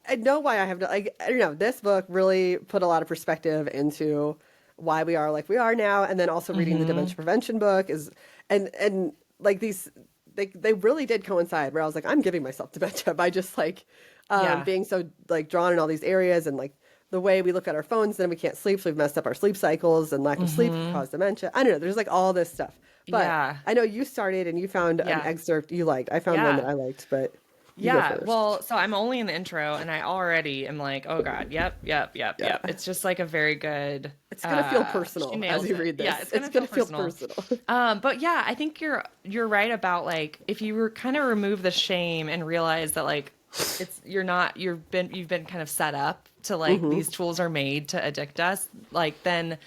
I know why I have to. Like, I don't know. This book really put a lot of perspective into why we are like we are now, and then also reading the mm-hmm. dementia prevention book is, and like these, they really did coincide. Where I was like, I'm giving myself dementia by just like, Yeah, being so like drawn in all these areas, and like the way we look at our phones, then we can't sleep, so we've messed up our sleep cycles, and lack of sleep can mm-hmm. cause dementia. I don't know. There's like all this stuff, but Yeah, I know you started and you found an yeah, excerpt you liked. I found one that yeah. I liked, but you go Yeah, first. well, so I'm only in the intro and I already am like, oh God, yep, yep, yep, Yeah. yep. It's just like a very good It's gonna feel she personal as nails you it. read Yeah, this. it's It's gonna feel gonna feel personal. personal. But yeah, I think you're right about like if you were kind of remove the shame and realize that like you've been kind of set up to like hmm these tools are made to addict us, like then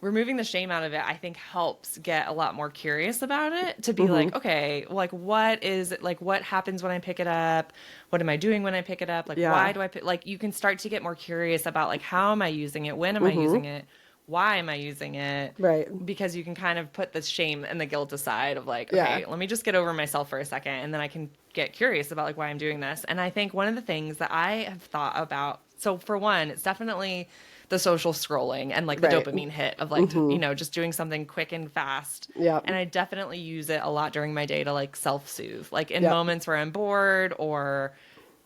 removing the shame out of it, I think helps get a lot more curious about it to be hmm like, okay, like what is it, like what happens when I pick it up? What am I doing when I pick it up? Like, Yeah. why do I pick, like, you can start to get more curious about like, how am I using it? When am I hmm using it? Why am I using it? Right. Because you can kind of put the shame and the guilt aside of like, Yeah. okay, let me just get over myself for a second and then I can get curious about like why I'm doing this. And I think one of the things that I have thought about, so for one, it's definitely the social scrolling and like the Right. dopamine hit of like, hmm just doing something quick and fast. Yep. And I definitely use it a lot during my day to like self-soothe, like in Yep. moments where I'm bored or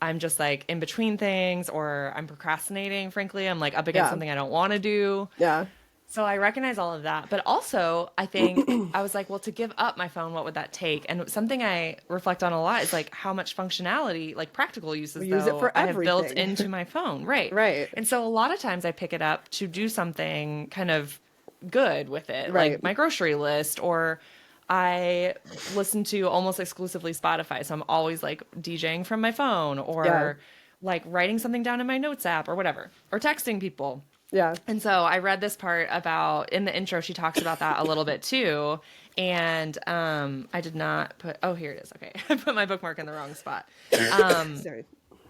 I'm just like in between things or I'm procrastinating, frankly, I'm like up against Yeah. something I don't want to do. Yeah. So I recognize all of that. But also, I think I was like, well, to give up my phone, what would that take? And something I reflect on a lot is like how much functionality, like practical uses, We use it though, for I have built everything. into my phone. Right. Right. And so a lot of times I pick it up to do something kind of good with it, Right. like my grocery list, or I listen to almost exclusively Spotify. So I'm always like DJing from my phone Yeah. or like writing something down in my notes app or whatever, or texting people. Yeah. And so I read this part about in the intro, she talks about that a little bit too. And I did not put, oh, here it is. Okay. I put my bookmark in the wrong spot. Sorry.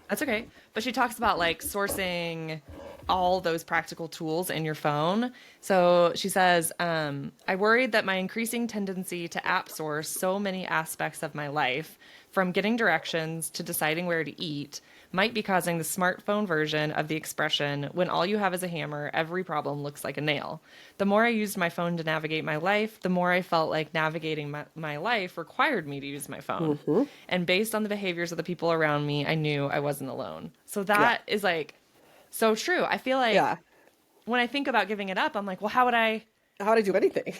That's okay. But she talks about like sourcing all those practical tools in your phone. So she says, I worried that my increasing tendency to app source so many aspects of my life, from getting directions to deciding where to eat, might be causing the smartphone version of the expression, when all you have is a hammer, every problem looks like a nail. The more I used my phone to navigate my life, the more I felt like navigating my life required me to use my phone. And based on the behaviors of the people around me, I knew I wasn't alone. So that is like so true. I feel like Yeah. when I think about giving it up, I'm like, well, How would I do anything?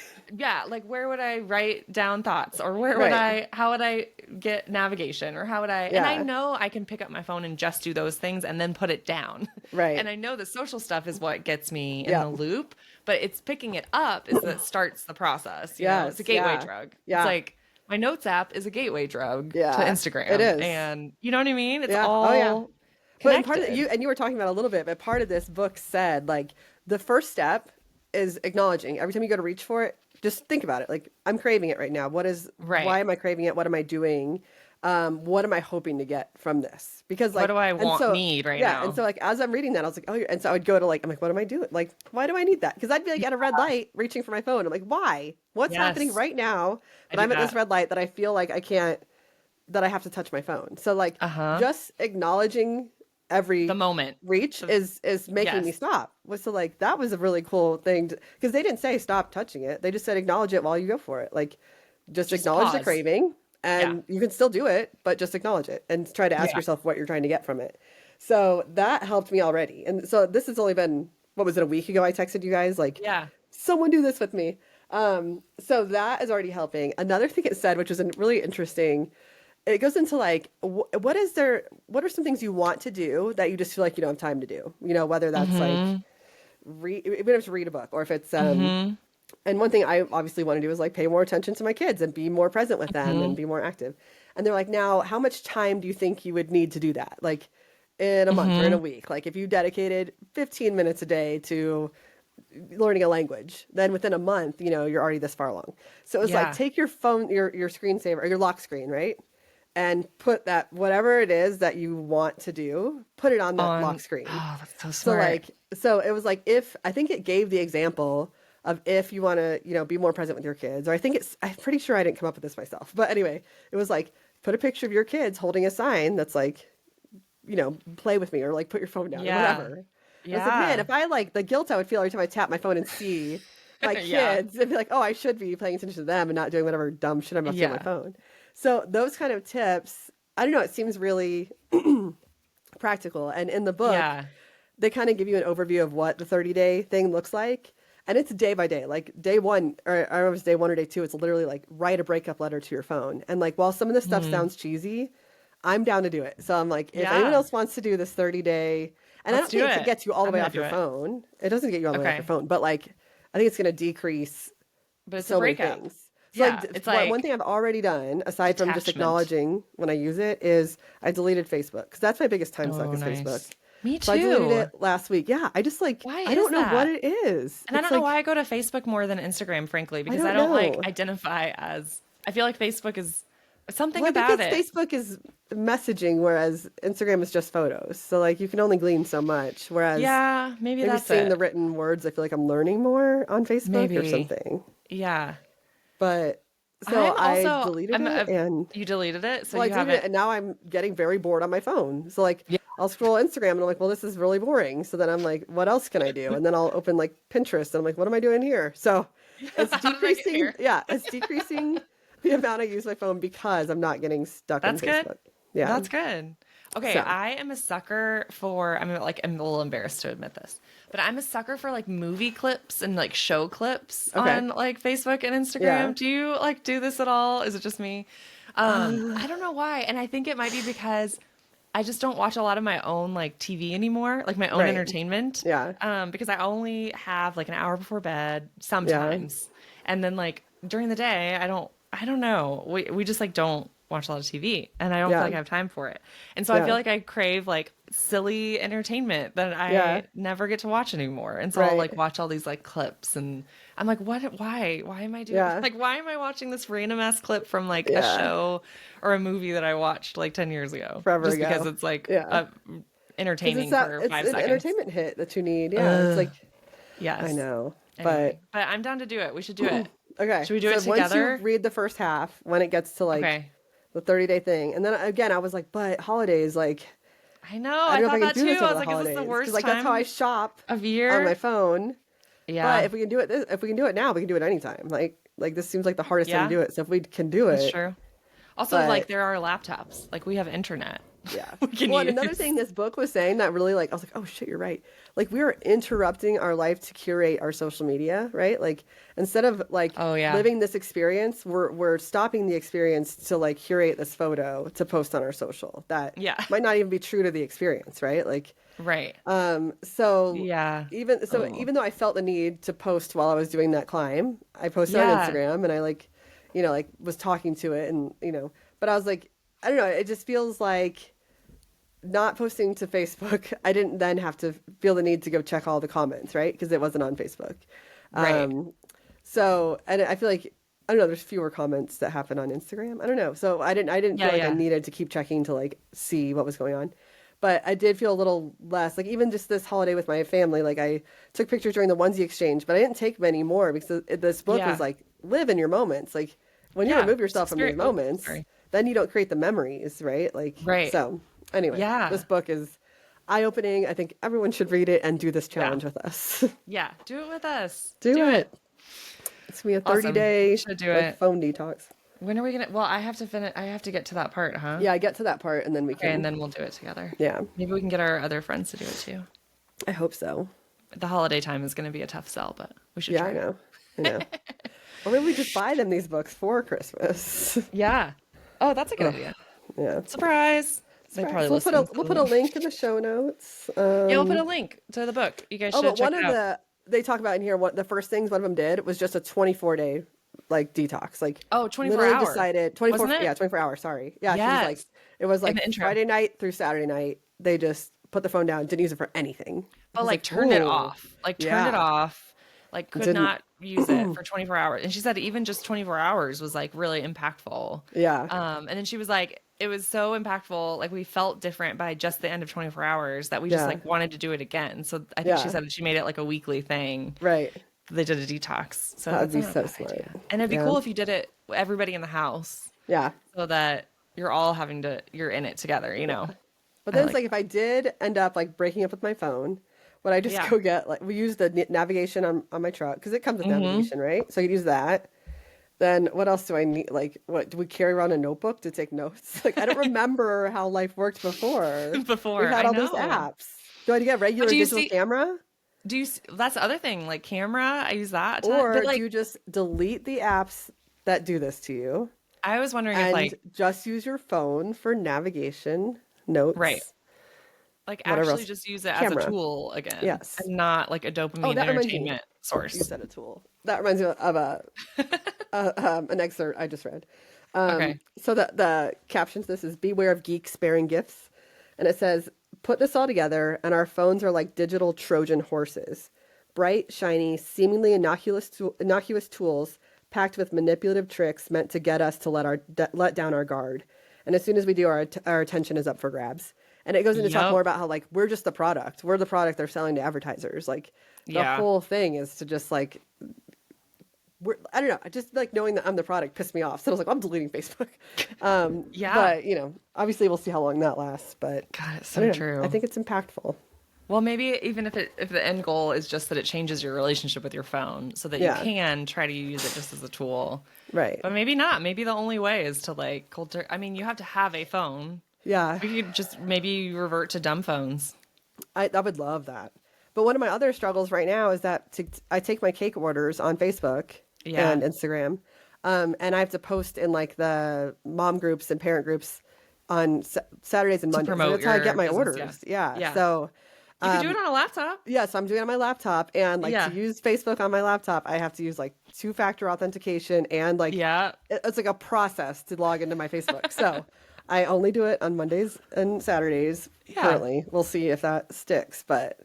like, where would I write down thoughts, or Right. how would I get navigation, or how would I, and I Yeah. know I can pick up my phone and just do those things and then put it down. Right. And I know the social stuff is what gets me in Yeah. the loop, but it's picking it up is that starts the process. You know, it's a Yes. gateway Yeah. drug. It's Yeah. like my notes app is a gateway drug to Yeah. It Instagram. is. And you know what I mean? It's Yeah. Oh yeah. all But in part of connected. you were talking about it a little bit, but part of this book said like the first step is acknowledging every time you go to reach for it, just think about it. Like, I'm craving it right now. Right. Why am I craving it? What am I doing? What am I hoping to get from this? Because What like, do I and so, need right yeah. And now? so like, as I'm reading that, I was like, oh, and so I would go to like, I'm like, what am I doing? Like, why do I need that? Because I'd be like at a red light reaching for my phone. I'm like, why? What's happening Yes, right now I that do I'm at this that. red light that I feel like I can't, that I have to touch my phone? So like, Uh-huh. just acknowledging The every moment. reach The, is making me yes. stop. So like that was a really cool thing because they didn't say stop touching it. They just said acknowledge it while you go for it. Like just Just acknowledge the pause. craving Yeah. and you can still do it, but just acknowledge it and try to ask Yeah. yourself what you're trying to get from it. So that helped me already. And so this has only been, what was it, a week ago I texted you guys like Yeah. someone do this with me. So that is already helping. Another thing it said, which was really interesting, it goes into like what is there, what are some things you want to do that you just feel like you don't have time to do, you know, whether that's like Mm-hmm. even if it's read a book or if it's Mm-hmm. and one thing I obviously want to do is like pay more attention to my kids and be more present with them Mm-hmm. and be more active. And they're like, now how much time do you think you would need to do that, like in a month or in a Mm-hmm. week? Like if you dedicated 15 minutes a day to learning a language, then within a month, you know, you're already this far along. So it was like Yeah. take your phone, your screensaver or your lock screen, right? And put that whatever it is that you want to do, put it on that lock On, screen. oh, that's so So smart. like so it was like if I think it gave the example of if you want to, you know, be more present with your kids, or I think it's I'm pretty sure I didn't come up with this myself. But anyway, it was like put a picture of your kids holding a sign that's like, you know, play with me or like put your phone down or Yeah. whatever. I was like, man, Yeah. if I like the guilt I would feel every time I tap my phone and see my Yeah. kids, it'd be like, oh, I should be paying attention to them and not doing whatever dumb shit I'm up to on my Yeah. phone. So those kind of tips, I don't know, it seems really practical. And in the book, Yeah. they kind of give you an overview of what the 30-day thing looks like. And it's day by day. Like day one, or I don't know if it's day one or day two, it's literally like write a breakup letter to your phone. And like while some of this stuff Mm-hmm. sounds cheesy, I'm down to do it. So I'm like, if anyone Yeah. else wants to do this 30-day, and I Let's don't do think it it. gets you all the I'm way gonna off do your it. phone. It doesn't get you all the way off your Okay. phone, but like I think it's going to decrease But it's a so many breakup. things. So like Yeah. It's one like thing I've already done, aside from just detachment. acknowledging when I use it, is I deleted Facebook because that's my biggest time suck Oh, is Facebook. nice. Me So I deleted too. it last week. Yeah, I just like Why I is don't know what that? it is. And I It's don't know why like I go to Facebook more than Instagram, frankly, I because I don't don't like know. identify as, I feel like Facebook is something Well, I think about it's it. Facebook is messaging, whereas Instagram is just photos. So like you can only glean so much. Whereas Yeah, maybe maybe that's seeing the it. written words, I feel like I'm learning more on Facebook or Maybe. something. Yeah. But so I Also, deleted it and you deleted it, so well, I you deleted it haven't, and now I'm getting very bored on my phone. So like yeah. I'll scroll Instagram and I'm like, well, this is really boring. So then I'm like, what else can I do? And then I'll open like Pinterest and I'm like, what am I doing here? So it's How did I get decreasing. here? Yeah, it's decreasing the amount I use my phone because I'm not getting stuck in That's good. Facebook. Yeah. That's good. Okay, So I am a sucker for, I'm a little embarrassed to admit this, but I'm a sucker for like movie clips and like show clips okay. on like Facebook and Yeah. Instagram. Do you like do this at all? Is it just me? I don't know why. And I think it might be because I just don't watch a lot of my own like TV anymore, like my own Right. entertainment. Yeah. Because I only have like an hour before bed Yeah. sometimes. And then like during the day, I don't know. We just like don't watch a lot of TV, and I don't feel Yeah. like I have time for it. And so I Yeah. feel like I crave like silly entertainment that Yeah. I never get to watch anymore. And so I'll Right. like watch all these like clips, and I'm like, what? Why am I doing Yeah. like why am I watching this random ass clip from like a Yeah. show or a movie that I watched like 10 years ago Forever just because ago. it's like Yeah. Because entertaining for it's 5 an seconds. entertainment hit that you need. Yeah. It's Ugh. like, I Yes. know. Anyway, But but I'm down to do it. We should do it. okay. Should we do So it once you together? read the first half, when it gets to like Okay. the 30-day thing, and then again, I was like, but holidays, like, I know. I I don't know if thought I can that do too. this I over was the like, is this the holidays. Because worst like that's how I time shop of on my year? phone. But Yeah. if we can do it, if we can do it now, we can do it anytime. Like this seems like the hardest time to Yeah, do it. So if we can do that's it, true. Also, like but there are laptops. Like we have internet yeah. we can Well, and another use. thing this book was saying that really like I was like, oh shit, you're right. Like we are interrupting our life to curate our social media, right? Like instead of like Oh yeah. living this experience, we're stopping the experience to like curate this photo to post on our social. That Yeah. might not even be true to the experience, right? Like Right. so Yeah. Oh. even though I felt the need to post while I was doing that climb, I posted on Yeah. Instagram and I like, like was talking to it and but I was like, I don't know, it just feels like not posting to Facebook, I didn't then have to feel the need to go check all the comments, right? Because it wasn't on Facebook. Right. So, and I feel like I don't know, there's fewer comments that happen on Instagram. I don't know. So I didn't feel Yeah. like I Yeah. needed to keep checking to like see what was going on. But I did feel a little less like even just this holiday with my family, like I took pictures during the onesie exchange, but I didn't take many more because this book was Yeah. like live in your moments. Like when you Yeah. remove It's yourself from these Oh, moments, sorry. then you don't create the memories, right? Like Right. so anyway, Yeah. this book is eye-opening. I think everyone should read it and do this Yeah. challenge with us. Yeah. Do it with us. Do Do it. it. It's gonna be a Awesome. We 30-day should do like it. phone detox. When are we gonna? Well, I have to finish. I have to get to that part, huh? Yeah, I get to that part and then we Okay, and can. then we'll do it together. Yeah, Maybe we can get our other friends to do it too. I hope so. The holiday time is going to be a tough sell, but we should Yeah, try. I know. I know. Or maybe we just buy them these books for Christmas. Yeah. Oh, that's a good Ugh, idea. yeah. Surprise. They Right. probably So listen. we'll put a link in the show notes. Yeah, we'll put a link to the book. You guys Oh, should but check one it of out. they talk about in here, the first things one of them did was just a 24-day like detox. Like Oh, 24 literally hour. decided 24, Wasn't it? yeah, 24 hours, sorry. Yeah, she was like, Yes. it was In like the intro. Friday night through Saturday night. They just put the phone down, didn't use it for anything. I But was like like, turned it "Ooh, off. Like turned it yeah." off. Like could Didn't, not use it for 24 hours. And she said even just 24 hours was like really impactful. yeah. And then she was like, it was so impactful. Like we felt different by just the end of 24 hours that we just Yeah. like wanted to do it again. So I think Yeah. she said that she made it like a weekly thing. Right. They did a detox. So That'd that's be not a so bad smart. idea. And it'd be Yeah. cool if you did it everybody in the house Yeah. so that you're all you're in it together, you know? But I then it's like like if I did end up like breaking up with my phone, would I just Yeah. go get like we use the navigation on my truck because it comes with Mm-hmm. navigation, right? So I could use that. Then what else do I need? Like what do we carry around a notebook to take notes? Like I don't remember how life worked before. before. We had I all these know. apps. Do I get a regular do you digital see camera? that's the other thing, like camera, I use that. Or But do like you just delete the apps that do this to you I was wondering if and like just use your phone for navigation, notes, right. whatever Actually else? just use it as a Camera. tool again. Yes. And not like a Oh, dopamine that reminds me. entertainment You source. said a tool. That reminds me of an excerpt I just read. Okay. So the caption to this is "Beware of geeks sparing gifts," and it says, "Put this all together, and our phones are like digital Trojan horses, bright, shiny, seemingly innocuous tools packed with manipulative tricks meant to get us to let down our guard. And as soon as we do, our attention is up for grabs." And it goes into talk Yep. more about how like we're just the product. We're the product they're selling to advertisers. Like the Yeah. whole thing is to just like I don't know. I just like knowing that I'm the product pissed me off. So I was like, I'm deleting Facebook. Yeah. But obviously we'll see how long that lasts. But God, it's I don't so know. true. I think it's impactful. Well, maybe even if the end goal is just that it changes your relationship with your phone so that Yeah. you can try to use it just as a tool. Right. But maybe not. Maybe the only way is to like culture. I mean, you have to have a phone. Yeah. We could just maybe revert to dumb phones. I would love that. But one of my other struggles right now is that I take my cake orders on Facebook Yeah. and Instagram. And I have to post in like the mom groups and parent groups on Saturdays and Mondays. And promote that's how I your get my business, orders. Yeah. Yeah. So You could do it on a laptop. Yes, I'm doing it on my laptop, and like to Yeah. use Facebook on my laptop, I have to use like two-factor authentication, and like Yeah. it's like a process to log into my Facebook. So I only do it on Mondays and Saturdays Yeah. currently. We'll see if that sticks, but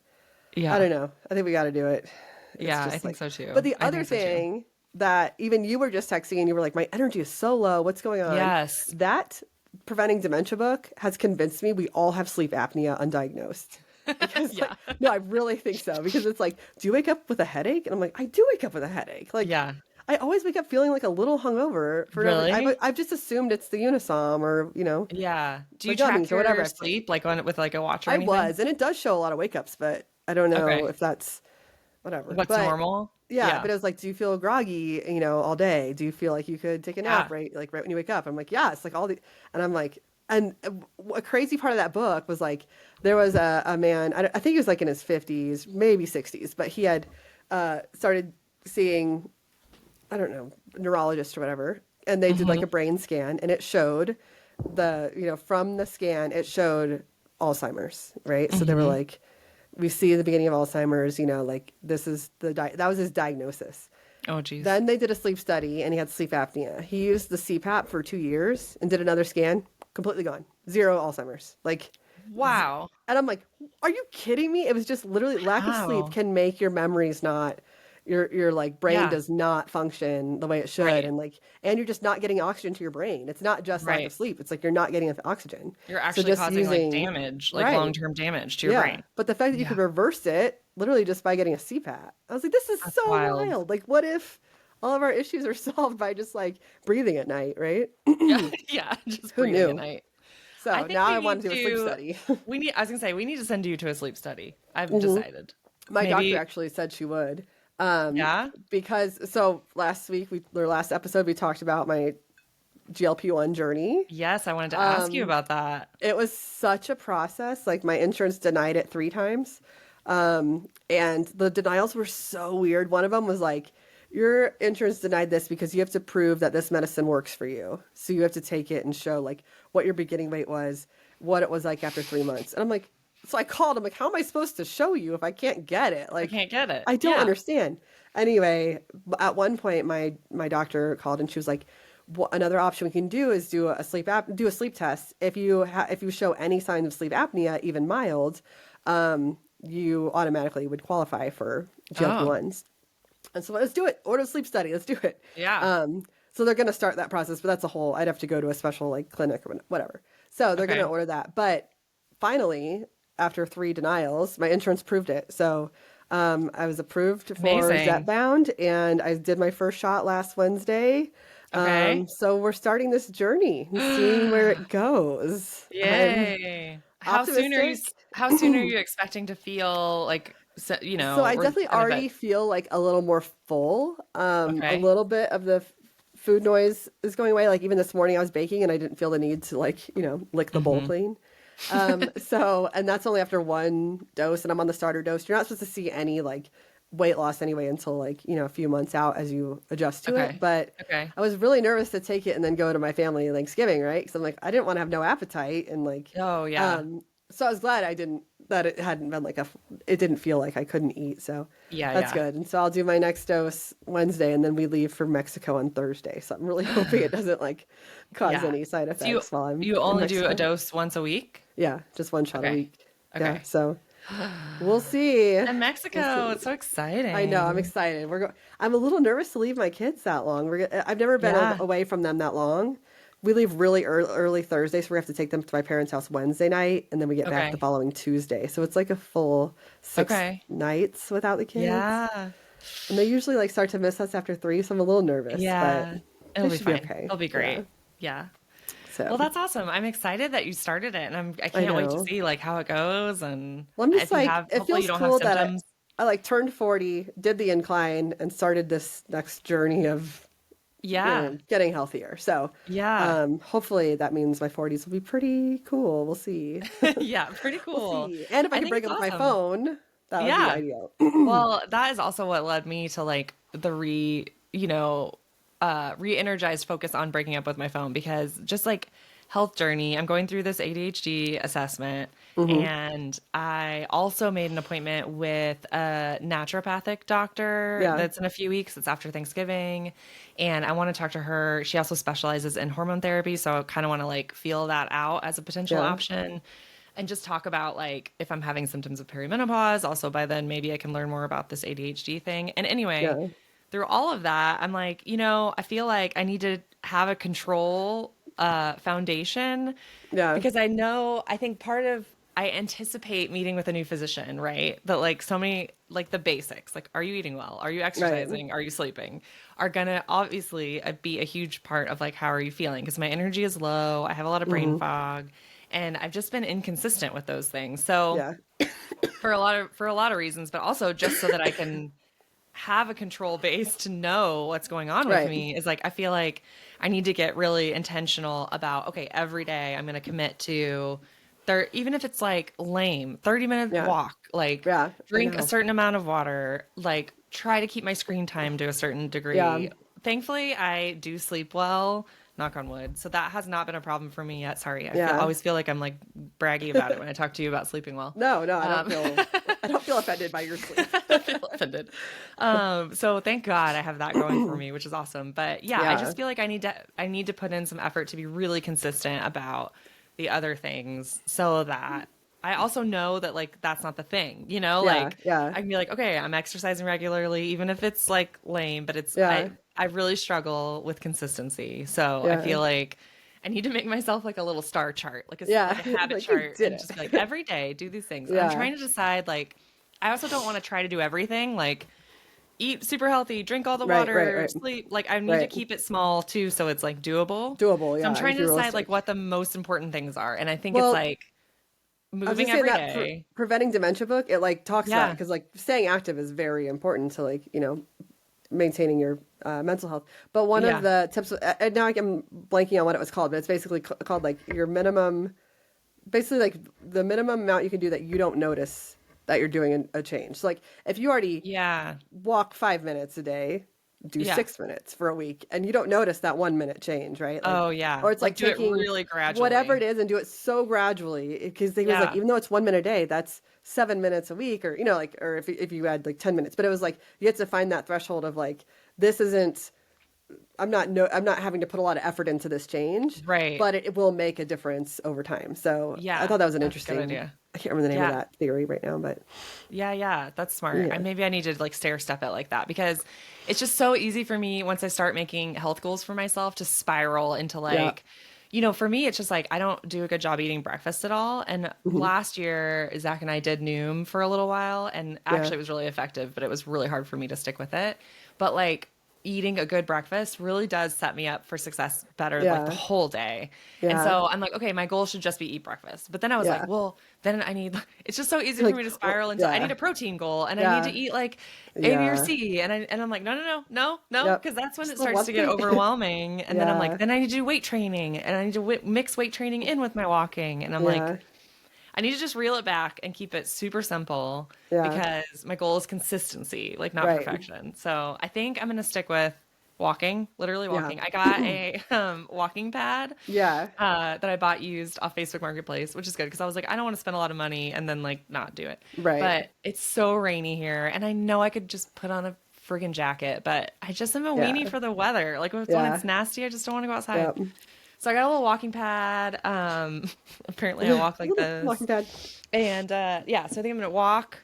I Yeah. don't know. I think we got to do it. It's Yeah, I just think like, so too. but the I other think so too. thing that even you were just texting and you were like, my energy is so low. What's going on? Yes. That Preventing Dementia book has convinced me we all have sleep apnea undiagnosed. Because like, Yeah. no, I really think so. Because it's like, do you wake up with a headache? And I'm like, I do wake up with a headache. Like, Yeah. I always wake up feeling like a little hungover for no reason. Really? I've just assumed it's the Unisom or, Yeah. Do the you track gummies or whatever your I've taken. sleep like on with like a watch or I anything? was, and it does show a lot of wake ups, but I don't know Okay. if that's whatever. What's But normal? yeah, Yeah. but it was like, do you feel groggy, all day? Do you feel like you could take a nap Yeah. right when you wake up? I'm like, yeah, it's like all the, and I'm like, and a crazy part of that book was like, there was a man, I think he was like in his 50s, maybe 60s, but he had started seeing, I don't know, neurologist or whatever, and they did like a brain scan, and it showed from the scan, it showed Alzheimer's, right? So they were like, we see the beginning of Alzheimer's, like this is that was his diagnosis. Oh, geez. Then they did a sleep study and he had sleep apnea. He used the CPAP for 2 years and did another scan, completely gone. Zero Alzheimer's. Like, Wow. and I'm like, are you kidding me? It was just literally lack of sleep Wow. can make your memories not your like brain Yeah. does not function the way it should, Right. and you're just not getting oxygen to your brain. It's not just lack Right. of sleep. It's like you're not getting enough oxygen. You're So actually just causing like using damage, like right. long-term damage to your brain. But the fact that you Yeah. could reverse it literally just by getting a CPAP, I was like, this is That's so wild. wild. Like, what if all of our issues are solved by just like breathing at night, right? Yeah. Yeah. Just Who breathing at knew? night. So I think now we I want need to do a sleep study. I was gonna say we need to send you to a sleep study. I've Mhm. decided. My doctor Maybe. actually said she would. Yeah. Because so last episode we talked about my GLP-1 journey. Yes, I wanted to ask you about that. It was such a process. Like my insurance denied it 3 times. And the denials were so weird. One of them was like, your insurance denied this because you have to prove that this medicine works for you. So you have to take it and show like what your beginning weight was, what it was like after 3 months. And I'm like, so I called. I'm like, how am I supposed to show you if I can't get it? I Like, can't get it. I don't Yeah. understand. Anyway, at one point, my doctor called and she was like, another option we can do is do a sleep test. If you show any signs of sleep apnea, even mild, you automatically would qualify for GLP-1s. And so let's do it. Order a sleep study. Let's do it. Yeah. So they're going to start that process, but that's I'd have to go to a special like clinic or whatever. So they're going to Okay. order that. But finally, after 3 denials, my insurance approved it. So I was approved for Amazing. Zepbound, and I did my first shot last Wednesday. Okay. So we're starting this journey and seeing where it goes. Yay. Optimistic. How soon are you expecting to feel like So I definitely already benefit? feel like a little more full. A Okay. little bit of the food noise is going away. Like even this morning I was baking and I didn't feel the need to like, lick the bowl clean. And that's only after 1 dose and I'm on the starter dose. You're not supposed to see any like weight loss anyway until like, a few months out as you adjust to Okay. it. But Okay. I was really nervous to take it and then go to my family Thanksgiving, right? Because I'm like, I didn't want to have no appetite and like, Oh, yeah. so I was glad that it hadn't been it didn't feel like I couldn't eat. So Yeah, that's yeah. good. And so I'll do my next dose Wednesday and then we leave for Mexico on Thursday. So I'm really hoping it doesn't like cause Yeah. any side So you effects while I'm you in only do a Mexico. dose once a week? Yeah, just 1 shot a Okay. week. Yeah, Okay. so we'll see. And Mexico, it's so exciting. I know, I'm excited. I'm a little nervous to leave my kids that long. I've never been Yeah. away from them that long. We leave really early Thursday, so we have to take them to my parents' house Wednesday night, and then we get back Okay. the following Tuesday. So it's like a full 6 Okay. nights without the kids. Yeah. And they usually like start to miss us after 3, so I'm a little nervous. Yeah. But It'll they be should fine. okay. It'll be great. Yeah. So Well, that's awesome. I'm excited that you started it, and I can't wait to know. see like how it goes. And Well, I'm just if you like, have, it hopefully feels you don't cool have that symptoms. I like turned 40, did the incline, and started this next journey of Yeah. getting healthier. So Yeah. hopefully that means my 40s will be pretty cool. We'll see. Yeah. Pretty cool. See. And if I can think break it's up with my awesome. phone, that would be Yeah. ideal. Well, that is also what led me to like the re-energized focus on breaking up with my phone, because just like health journey. I'm going through this ADHD assessment, Hmm. and I also made an appointment with a naturopathic doctor Yeah. that's in a few weeks. It's after Thanksgiving, and I want to talk to her. She also specializes in hormone therapy, so I kind of want to like feel that out as a potential Yeah. option and just talk about like if I'm having symptoms of perimenopause. Also, by then, maybe I can learn more about this ADHD thing. And anyway, Yeah. through all of that, I'm like, I feel like I need to have a control foundation Yeah. because I think part of I anticipate meeting with a new physician, right? That like so many like the basics, like are you eating well? Are you Right. exercising? Are you sleeping? Are gonna obviously be a huge part of like how are you feeling? Because my energy is low, I have a lot of brain Hmm. fog, and I've just been inconsistent with those things. So Yeah. for a lot of reasons, but also just so that I can have a control base to know what's going on with Right. me is like I feel like I need to get really intentional about okay, every day I'm going to commit to even if it's like lame 30-minute Yeah. walk, like Yeah. I drink a know. certain amount of water, like try to keep my screen time to a certain Yeah. degree. Thankfully, I do sleep well, knock on wood. So that has not been a problem for me yet. Sorry. Yeah. Always feel like I'm like braggy about it when I talk to you about sleeping well. No, no, Um, I don't feel offended by your sleep. I feel offended. So thank God I have that going for me, which is awesome. But yeah, I Yeah. just feel like I need to put in some effort to be really consistent about the other things so that I also know that like that's not the thing, Yeah. like Yeah. I can be like, okay, I'm exercising regularly, even if it's like lame, but Yeah. I really struggle with consistency. So I Yeah. feel like I need to make myself like a little star chart, Yeah. like a habit Like you chart, did and just be like it. every day do these things. And I'm Yeah. trying to decide like I also don't want to try to do everything, like eat super healthy, drink all the Right. Right. water, Right. sleep. Like I need to Right. keep it small too, so it's like doable. Doable. So I'm Yeah. trying Just to be decide like realistic. what the most important things are. And I think it's Well, like I was just moving saying every that day. preventing dementia book, it like talks about Yeah. because like staying active is very important to like, maintaining your mental health. But one of Yeah. the tips, and now I'm blanking on what it was called, but it's basically called like your minimum, basically like the minimum amount you can do that you don't notice that you're doing a change. So like if you already Yeah. walk 5 minutes a day, do Yeah. 6 minutes for a week, and you don't notice that 1 minute change, right? Like, Oh yeah. or it's like Like do it taking really whatever it gradually. is and do it so gradually. Because he was like, Yeah. even though it's 1 minute a day, that's 7 minutes a week, or like, or if you add like 10 minutes, but it was like you have to find that threshold of like this isn't. I'm not having to put a lot of effort into this change, Right. but it will make a difference over time. So I Yeah. thought that was an That's a good interesting. idea. I can't remember the name of Yeah. that theory right now, but Yeah, yeah, that's smart. yeah, Maybe I need to like stair step it like that because it's just so easy for me once I start making health goals for myself to spiral into yeah, like, for me, it's just like I don't do a good job eating breakfast at all. And hmm, last year, Zach and I did Noom for a little while, and yeah, actually it was really effective, but it was really hard for me to stick with it. But like eating a good breakfast really does set me up for success better like the yeah, whole day. And yeah, so I'm like, okay, my goal should just be eat breakfast. But then I was like, yeah. well, then I need it's just so easy for Like, me to well, spiral into I need yeah, a protein goal and I need to yeah, eat like A, B, or yeah, C. And I'm like, no, yep. because that's when Just it the starts one to get thing. overwhelming. And then I'm like, Yeah, then I need to do weight training and I need to mix weight training in with my walking. And I'm like, yeah, I need to just reel it back and keep it super simple yeah. because my goal is consistency, like not Right. perfection. So I think I'm gonna stick with walking, literally Yeah, walking. I got a walking pad yeah. that I bought used off Facebook Marketplace, which is good because I was like, I don't want to spend a lot of money and then like not do it. Right. But it's so rainy here, and I know I could just put on a friggin' jacket, but I just am a weenie Yeah, for the weather. Like when yeah, it's nasty, I just don't want to go outside. yep. So I got a little walking pad. Apparently I walk like Walking this. pad. And yeah, so I think I'm gonna walk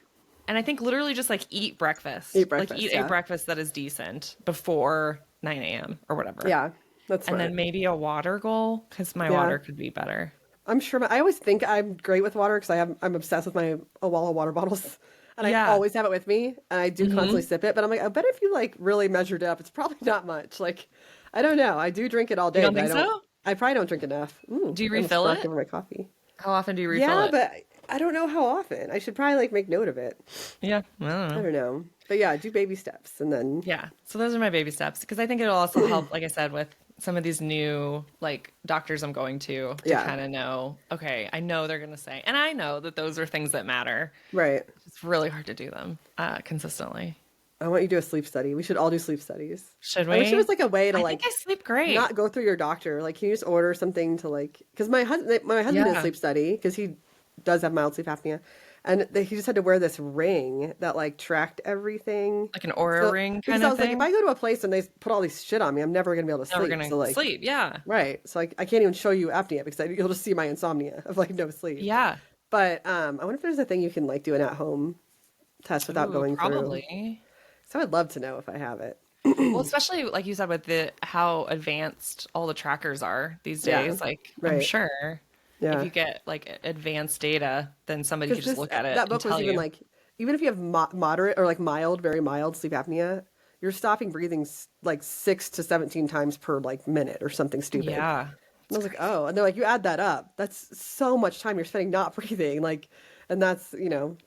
and I think literally just like eat breakfast. Eat Like eat breakfast. a Yeah, breakfast that is decent before 9 a.m. or whatever. yeah. That's And then smart. maybe a water goal because my Yeah. water could be better. I'm sure. I always think I'm great with water because I'm obsessed with my Awala water bottles, and I Yeah. always have it with me, and I do constantly Hmm. sip it. But I'm like, I bet if you like really measured it up, it's probably not much. Like, I don't know. I do drink it all You day, don't but I think don't. so? I probably don't drink enough. Ooh, Do you I almost refill knocked it? over my coffee. How often do you refill Yeah, it? but I don't know how often. I should probably like make note of it. Yeah, I don't I know. don't know. But yeah, do baby steps, and then Yeah. So those are my baby steps because I think it'll also help, like I said, with some of these new like doctors I'm going to yeah, kind of know, okay, I know they're gonna say, and I know that those are things that matter. right. It's really hard to do them consistently. I want you to do a sleep study. We should all do sleep studies. Should I wish there we? was like a way to I think like I sleep great. not go through your doctor. Like, can you just order something to like? Because my husband did a Yeah. sleep study because he does have mild sleep apnea, and he just had to wear this ring that like tracked everything. Like an Aura So ring because kind I of was like, if thing. I go to a place and they put all these shit on me, I'm never gonna be able to Never sleep. gonna So like, sleep. Yeah. right. So like, I can't even show you apnea because you'll just see my insomnia of like no sleep. Yeah. But I wonder if there's a thing you can like do an at-home test without Ooh, going through. probably. So I'd love to know if I have it. Well, especially like you said with the how advanced all the trackers are these Yeah. days. Like I'm Right. sure if Yeah. you get like advanced data, then somebody could Because just this look at it that and book was tell even you. like, even if you have moderate or like mild, very mild sleep apnea, you're stopping breathing like 6 to 17 times per like minute or something stupid. And Yeah. I was like, oh, and they're like, you add that up, that's so much time you're spending not breathing, like, and that's that,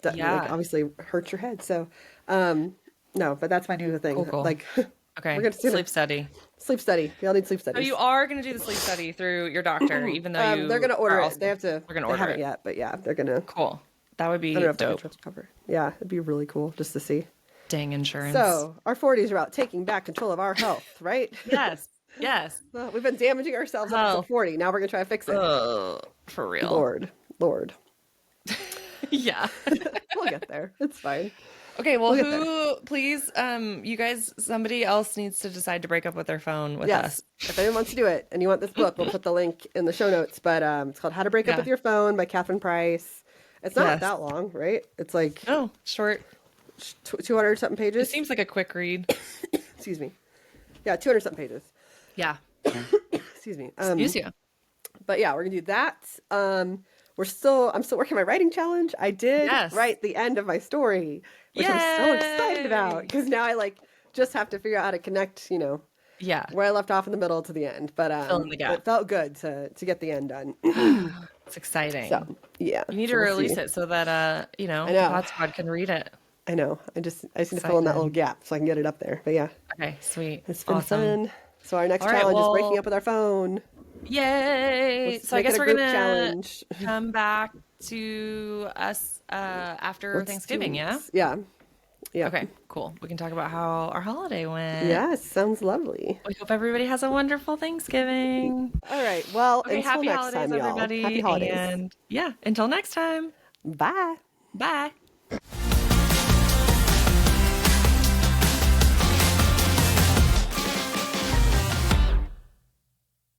like Yeah. obviously hurts your head. So, no, but that's my new thing. Cool. Like, Okay. we're gonna do Sleep study. sleep study. We all need sleep So studies. you are going to do the sleep study through your doctor, even though you They're gonna order are it. also They have to. They're going to They order haven't it. yet, but yeah, they're gonna. Cool. That would I don't be know if I can dope. trust cover. Yeah, it'd be really cool just to see. Dang insurance. So, our 40s are about taking back control of our health, right? Yes. Yes. Well, we've been damaging ourselves up Health. until 40. Now we're going to try to fix it. For real. Lord. Yeah. We'll get there. It's fine. Okay, well, We'll get there. who, please, you guys, somebody else needs to decide to break up with their phone with Yes. us. If anyone wants to do it and you want this book, we'll put the link in the show notes. But it's called How to Break Up Yeah. with Your Phone by Catherine Price. It's not Yes. that long, right? It's like Oh, short. 200 something It pages. seems like a quick read. Excuse me. Yeah, 200 something pages. Yeah. Excuse me. Excuse you. But yeah, we're gonna do that. I'm still working my writing challenge. I did Yes. write the end of my story, which I'm so excited about Yay! because now I like just have to figure out how to connect, Yeah. where I left off in the middle to the end. But Fill in the gap. it felt good to get the end done. It's exciting. So yeah, You need so to we'll release see. it so that, the I know. Pod Squad can read it. I know. I just need to fill in that little Excited. gap so I can get it up there. But yeah, Okay, sweet. it's been Awesome. fun. So our next All right, challenge is well- breaking up with our phone. Yay! Let's So I make it guess a we're group gonna challenge. come back to us after Let's do Thanksgiving, yeah? it. Yeah. Yeah. Okay, cool. We can talk about how our holiday went. Yes, sounds lovely. We hope everybody has a wonderful Thanksgiving. All right. Well, Okay, until happy next holidays, time, y'all. everybody. Happy holidays. And yeah, until next time. Bye. Bye.